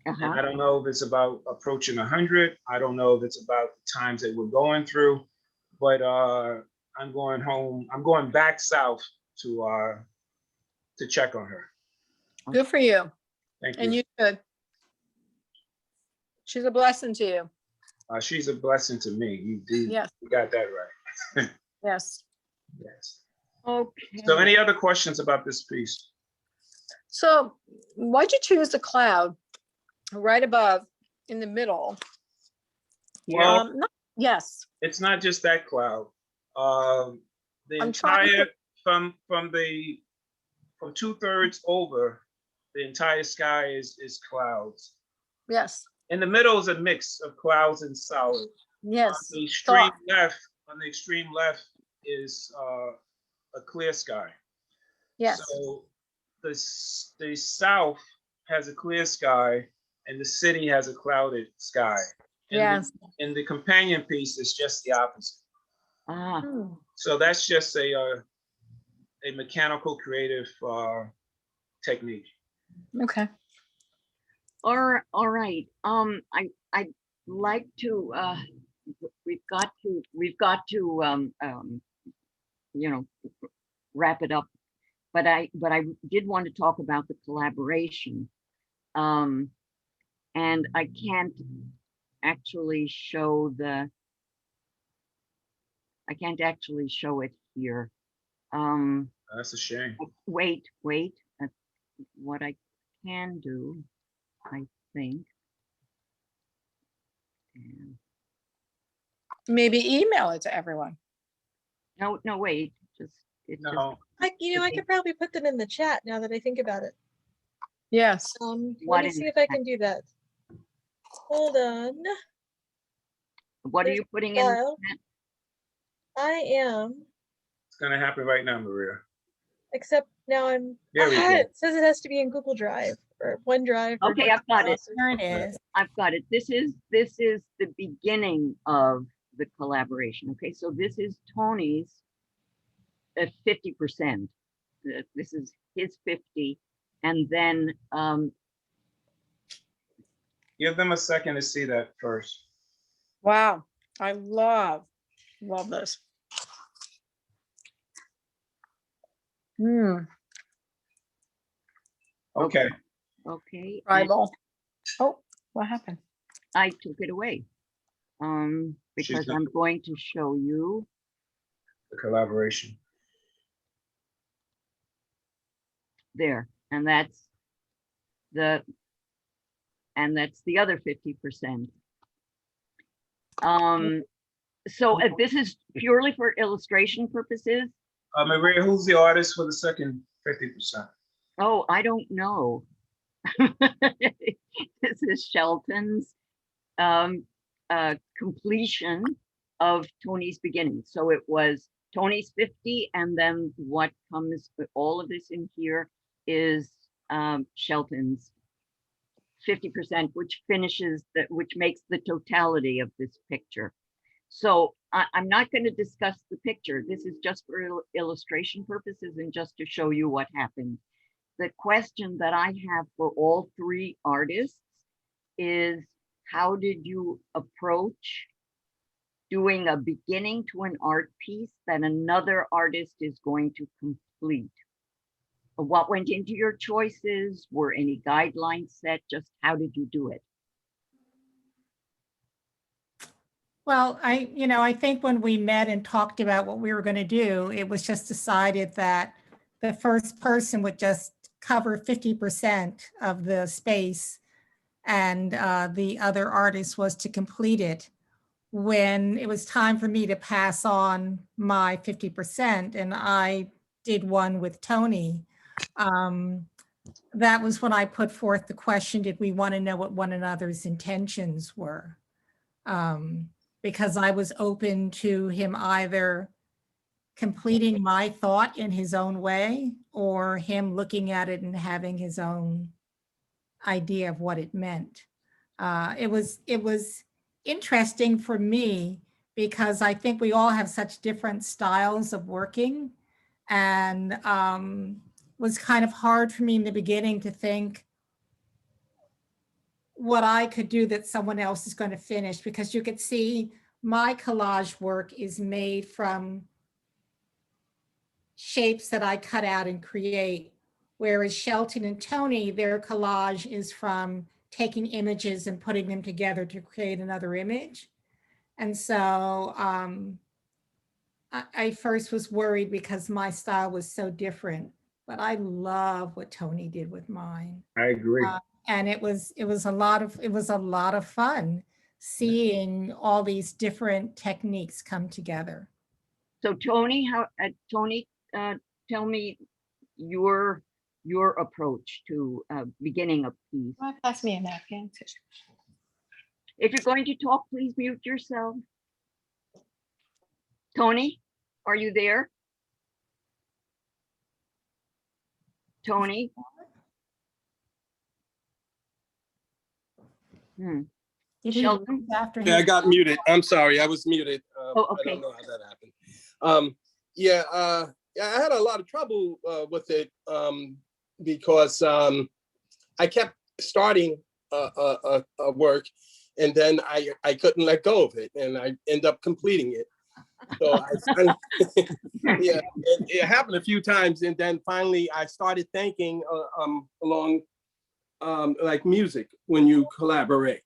I don't know if it's about approaching 100. I don't know if it's about the times that we're going through, but I'm going home. I'm going back south to check on her. Good for you. Thank you. And you should. She's a blessing to you. She's a blessing to me. Yes. You got that right. Yes. Yes. Okay. So any other questions about this piece? So why'd you choose the cloud right above in the middle? Well, yes. It's not just that cloud. The entire from 2/3 over, the entire sky is clouds. Yes. In the middle is a mix of clouds and solid. Yes. On the extreme left is a clear sky. Yes. So the south has a clear sky and the city has a clouded sky. Yes. And the companion piece is just the opposite. So that's just a mechanical creative technique. Okay. All right. I'd like to, we've got to, you know, wrap it up. But I did want to talk about the collaboration. And I can't actually show it here. That's a shame. Wait. What I can do, I think. And Maybe email it to everyone. no, wait, No, I could probably put them in the chat now that I think about it. Yes. What Let me in see the if I chat? can do that. Hold on. What are There's you putting a in? file. I am, it's gonna happen right now, Maria. except now I'm, There we go. it says it has to be in Google Drive or OneDrive. or Okay, I've got it. Browser. There it is. I've got it. This is the beginning of the collaboration. Okay, so this is Tony's 50%. This is his 50, and then Give them a second to see that first. Wow. I love this. Okay. okay, and Tribal. Oh, what happened? I took it away because not- I'm going to show you. The collaboration. There, and that's the other 50%. So this is purely for illustration purposes. Maria, who's the artist for the second 50%? Oh, I don't know. This is Shelton's completion of Tony's beginning. So it was Tony's 50, and then what comes with all of this in here is Shelton's 50%, which makes the totality of this picture. So I'm not going to discuss the picture. This is just for illustration purposes and just to show you what happened. The question that I have for all three artists is, how did you approach doing a beginning to an art piece that another artist is going to complete? What went into your choices? Were any guidelines set? Just how did you do it? Well, I think when we met and talked about what we were going to do, it was just decided that the first person would just cover 50% of the space, and the other artist was to complete it. When it was time for me to pass on my 50%, and I did one with Tony, that was when I put forth the question, did we want to know what one another's intentions were? Because I was open to him either completing my thought in his own way, or him looking at it and having his own idea of what it meant. It was interesting for me because I think we all have such different styles of working, and was kind of hard for me in the beginning to think what I could do that someone else is going to finish, because you could see my collage work is made from shapes that I cut out and create, whereas Shelton and Tony, their collage is from taking images and putting them together to create another image. And so I first was worried because my style was so different, but I love what Tony did with mine. I agree. And it was a lot of fun seeing all these different techniques come together. So Tony, tell me your approach to beginning a piece. Pass me a napkin. If you're going to talk, please mute yourself. Tony, are you there? Tony? Sheldon? Yeah, I got muted. I'm sorry, I was muted. Oh, okay. I don't know how that happened. I had a lot of trouble with it. because I kept starting a work, and then I couldn't let go of it, and I end up completing it. So yeah, it happened a few times, and then finally I started thinking along like music when you collaborate.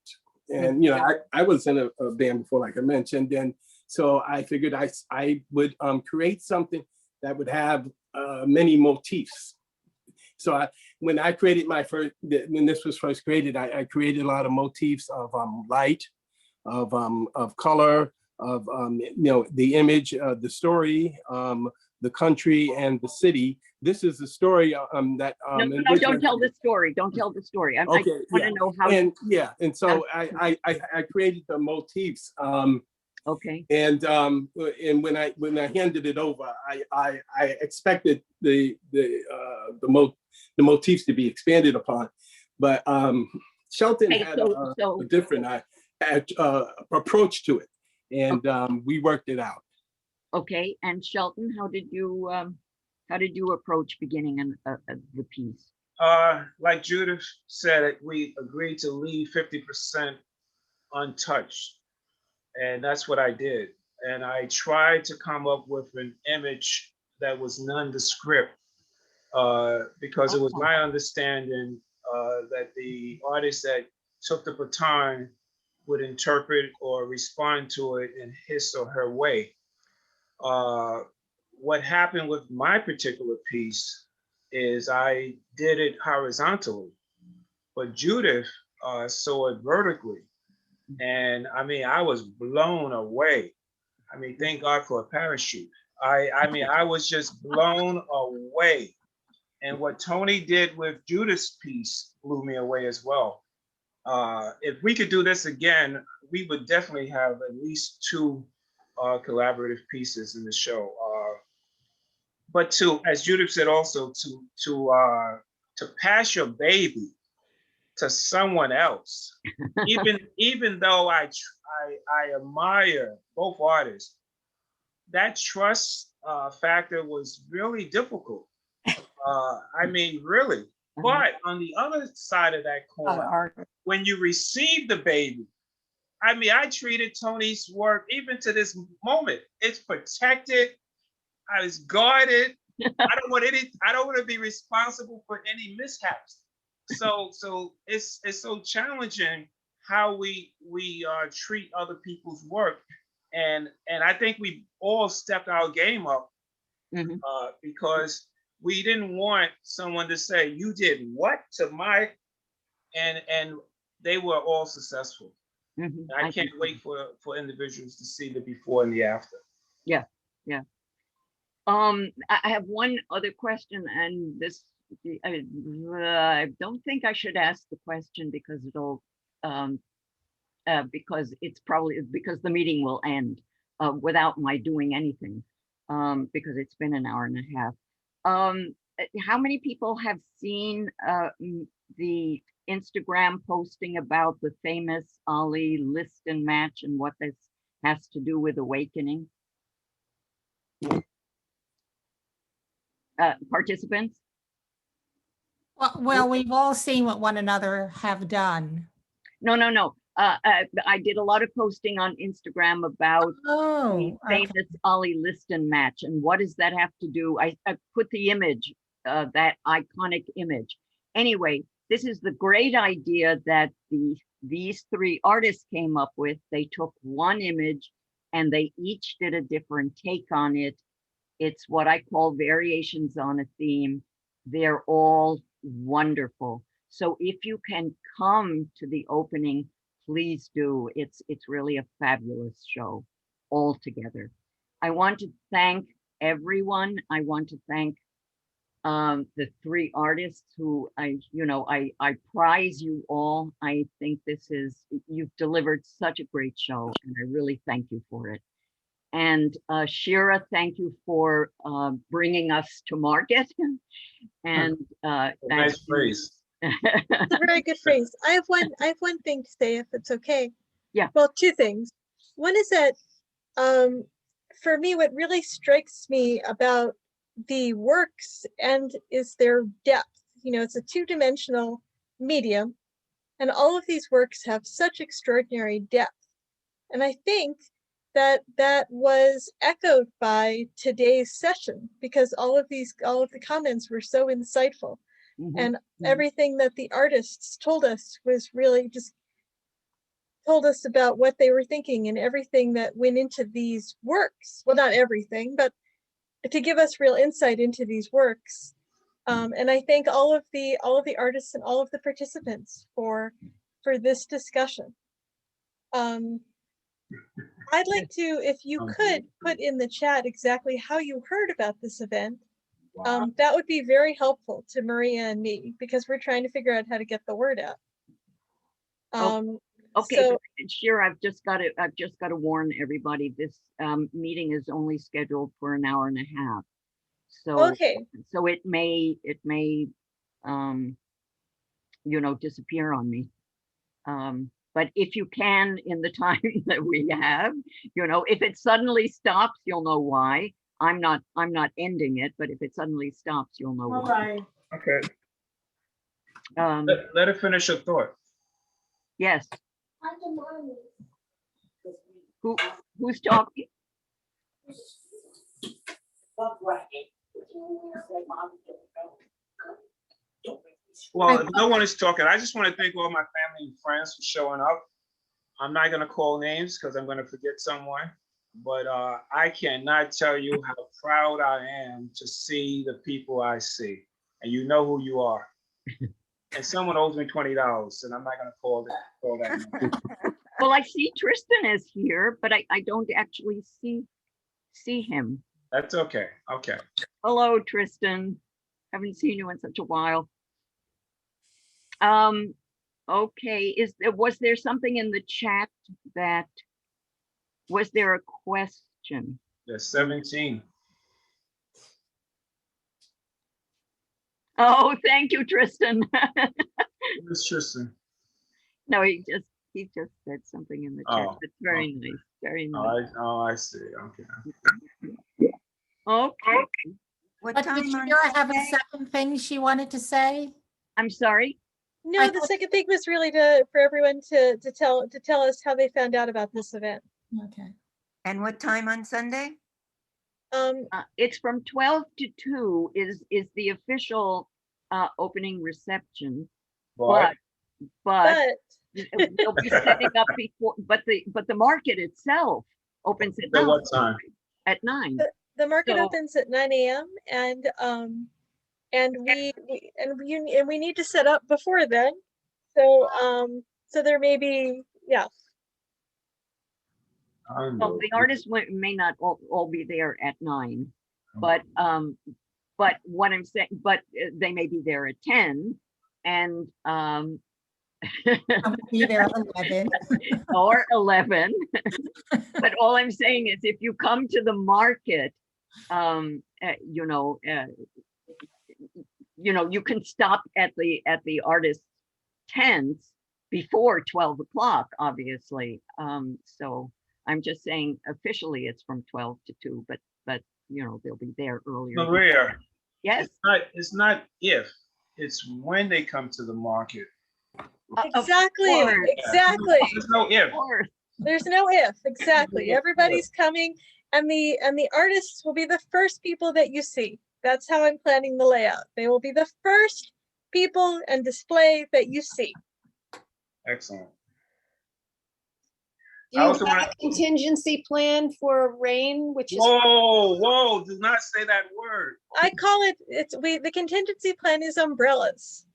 And you know, I was in a band before, like I mentioned, and so I figured I would create something that would have many motifs. So when I created when this was first created, I created a lot of motifs of light, of color, of you know, the image, the story, the country, and the city. This is the story that. No, don't tell the story. Don't tell the story. I want to know how. And so I created the motifs. Okay. And when I handed it over, I expected the motifs to be expanded upon, but Shelton had a different approach to it, and we worked it out. Okay, and Shelton, how did you approach beginning the piece? Like Judith said, we agreed to leave 50% untouched. And that's what I did. And I tried to come up with an image that was nondescript because it was my understanding that the artist that took the baton would interpret or respond to it in his or her way. What happened with my particular piece is I did it horizontally, but Judith saw it vertically. And I mean, I was blown away. I mean, thank God for a parachute. I mean, I was just blown away. And what Tony did with Judith's piece blew me away as well. If we could do this again, we would definitely have at least 2 collaborative pieces in the show. But as Judith said, also to pass your baby to someone else, even though I admire both artists, that trust factor was really difficult. I mean, really. But on the other side of that coin, when you receive the baby, I mean, I treated Tony's work, even to this moment, it's protected. I was guarded. I don't want to be responsible for any mishaps. So it's so challenging how we treat other people's work, and I think we all stepped our game up because we didn't want someone to say, "You did what to my," and they were all successful. I can't wait for individuals to see the before and the after. Yeah. I have one other question, and this. I don't think I should ask the question because it'll because it's probably because the meeting will end without my doing anything because it's been an hour and a half. How many people have seen the Instagram posting about the famous Ali Liston match and what this has to do with awakening? Participants? Well, we've all seen what one another have done. No. I did a lot of posting on Instagram about the famous Ali Liston match and what does that have to do? I put the image, that iconic image. Anyway, this is the great idea that these 3 artists came up with. They took one image and they each did a different take on it. It's what I call variations on a theme. They're all wonderful. So if you can come to the opening, please do. It's really a fabulous show altogether. I want to thank everyone. I want to thank the 3 artists who I prize you all. I think you've delivered such a great show, and I really thank you for it. And Shira, thank you for bringing us to market. And nice phrase. It's a very good phrase. I have one thing to say, if it's okay. Yeah. Well, 2 things. One is that for me, what really strikes me about the works is their depth. it's a two-dimensional medium, and all of these works have such extraordinary depth. And I think that that was echoed by today's session, because all of the comments were so insightful. And everything that the artists told us was really just told us about what they were thinking and everything that went into these works. Well, not everything, but to give us real insight into these works. And I thank all of the artists and all of the participants for this discussion. I'd like to, if you could, put in the chat exactly how you heard about this event. That would be very helpful to Maria and me, because we're trying to figure out how to get the word out. Okay, So, sure. I've just got to warn everybody. This meeting is only scheduled for an hour and a half. So okay, so it may disappear on me. But if you can, in the time that we have, if it suddenly stops, you'll know why. I'm not ending it, but if it suddenly stops, you'll know why. Okay. Um, Let her finish her thought. yes. Who's talking? Well, if no one is talking, I just want to thank all my family and friends for showing up. I'm not going to call names because I'm going to forget someone, but I cannot tell you how proud I am to see the people I see, and you know who you are. And someone owes me $20, and I'm not going to call that number. Well, I see Tristan is here, but I don't actually see him. That's okay. Okay. Hello, Tristan. Haven't seen you in such a while. Okay, was there something in the chat was there a question? There's 17. Oh, thank you, Tristan. Who's Tristan? No, he just said something in the chat. Oh, It's very nice, very nice. I see. Okay. Okay. But did Shira have a second thing she wanted to say? I'm sorry. no, the second thing was really for everyone to tell us how they found out about this event. Okay. And what time on Sunday? It's from 12 to 2 is the official opening reception, but they'll be setting up before. But the market itself opens at At what time? At 9. The market So- opens at 9 a.m. and we need to set up before then. So so there may be, yeah. Well, the artists may not all be there at 9, but what I'm saying, but they may be there at 10, and I'm gonna be there at 11. or 11. But all I'm saying is, if you come to the market, you can stop at the artist's tents before 12 o'clock, obviously. So I'm just saying officially it's from 12 to 2, but they'll be there earlier. Maria. Yes. It's not if, it's when they come to the market. Exactly. Exactly. There's no if. There's no if. Exactly. Everybody's coming, and the artists will be the first people that you see. That's how I'm planning the layout. They will be the first people and display that you see. Excellent. Do you have a contingency plan for rain, which is? Whoa, do not say that word. I call it, the contingency plan is umbrellas.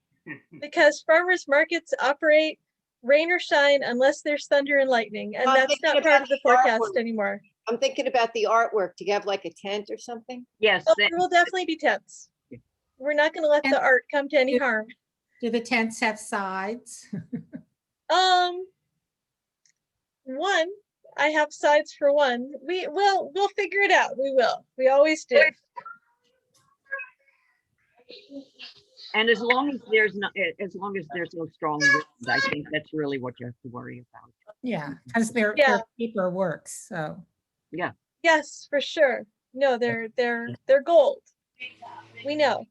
Because farmers markets operate rain or shine unless there's thunder and lightning, and I'm that's thinking not part about of the the forecast artwork. anymore. I'm thinking about the artwork. Do you have like a tent or something? Yes. Oh, there will definitely be tents. We're not going to let the art come to any harm. Do the tents have sides? One, I have sides for one. We'll figure it out. We will. We always do. And as long as there's no strong wind, I think that's really what you have to worry about. Yeah, because they're paper works, so. Yeah. Yes, for sure. No, they're gold. We know.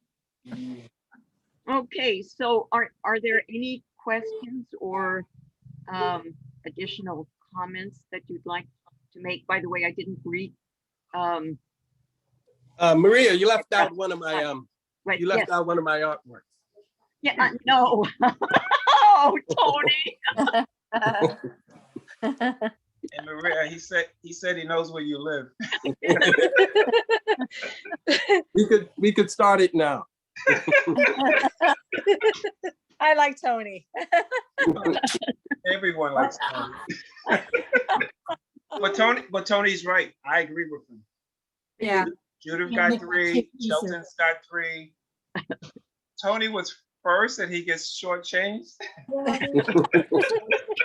Okay, so are there any questions or additional comments that you'd like to make? By the way, I didn't read. Maria, you left out one of my Right, you left yes. out one of my artworks. Yeah, no. Oh, Tony. And Maria, he said he knows where you live. We could start it now. I like Tony. Everyone likes Tony. But Tony's right. I agree with him. Yeah. Judith Yeah, got make 3, it easier. Shelton's got 3. Tony was first and he gets shortchanged.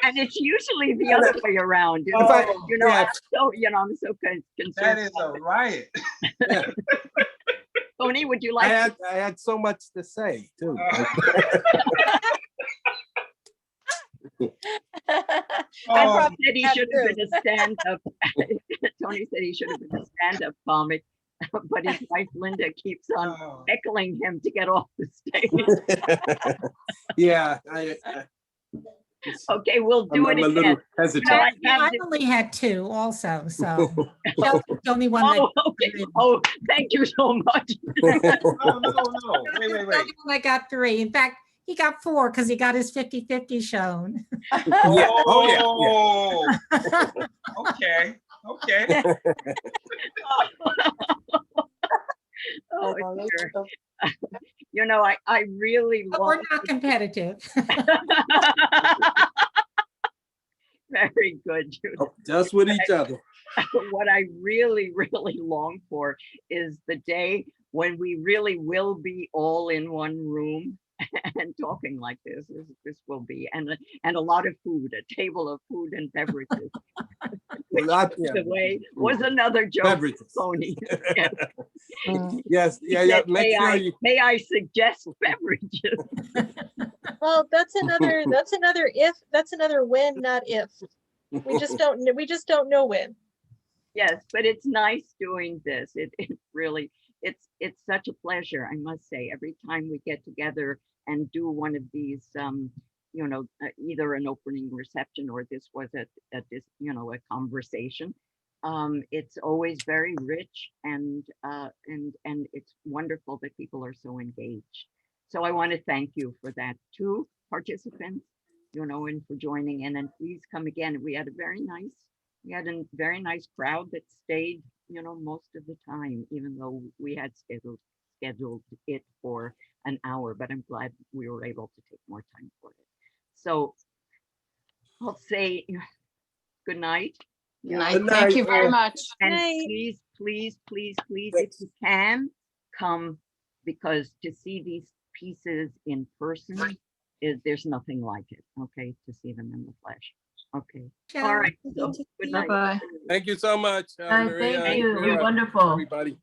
And it's usually the other way around. If I- yeah. I'm so concerned. That is a riot. Tony, would you like to? I had so much to say too. I said he should have been a stand-up. Tony said he should have been a stand-up comic, but his wife Linda keeps on heckling him to get off the stage. Yeah. Okay, we'll do I'm it a little again. hesitant. No, I only had 2 also, so Shelton's the only one that. Oh, okay. Oh, thank you so much. No. Wait. The only one that got 3. In fact, he got 4 because he got his 50-50 shown. Yeah. Oh yeah. Okay. Oh, dear. You know, I really But we're love. not competitive. Very good, Judith. Just with each other. What I really, really long for is the day when we really will be all in one room and talking like this. This will be, and a lot of food, a table of food and beverages. Which, Well, the way, was another joke. Beverages. Phony. Yes. Yes. He Yeah. said, Make sure you. may I suggest beverages? Well, that's another if, that's another when, not if. We just don't know when. Yes, but it's nice doing this. It really, it's such a pleasure, I must say, every time we get together and do one of these, either an opening reception or this was a conversation. It's always very rich and it's wonderful that people are so engaged. So I want to thank you for that too, participants, and for joining in, and please come again. We had a very nice crowd that stayed, most of the time, even though we had scheduled it for an hour, but I'm glad we were able to take more time for it. So I'll say good night. Good night. Thank you very much. And please, if you can, come, because to see these pieces in person, there's nothing like it, okay, to see them in the flesh. Okay. Yeah. All right. So, good night. Bye-bye. Thank you so much, Bye, Maria. thank you. and Wonderful. everybody.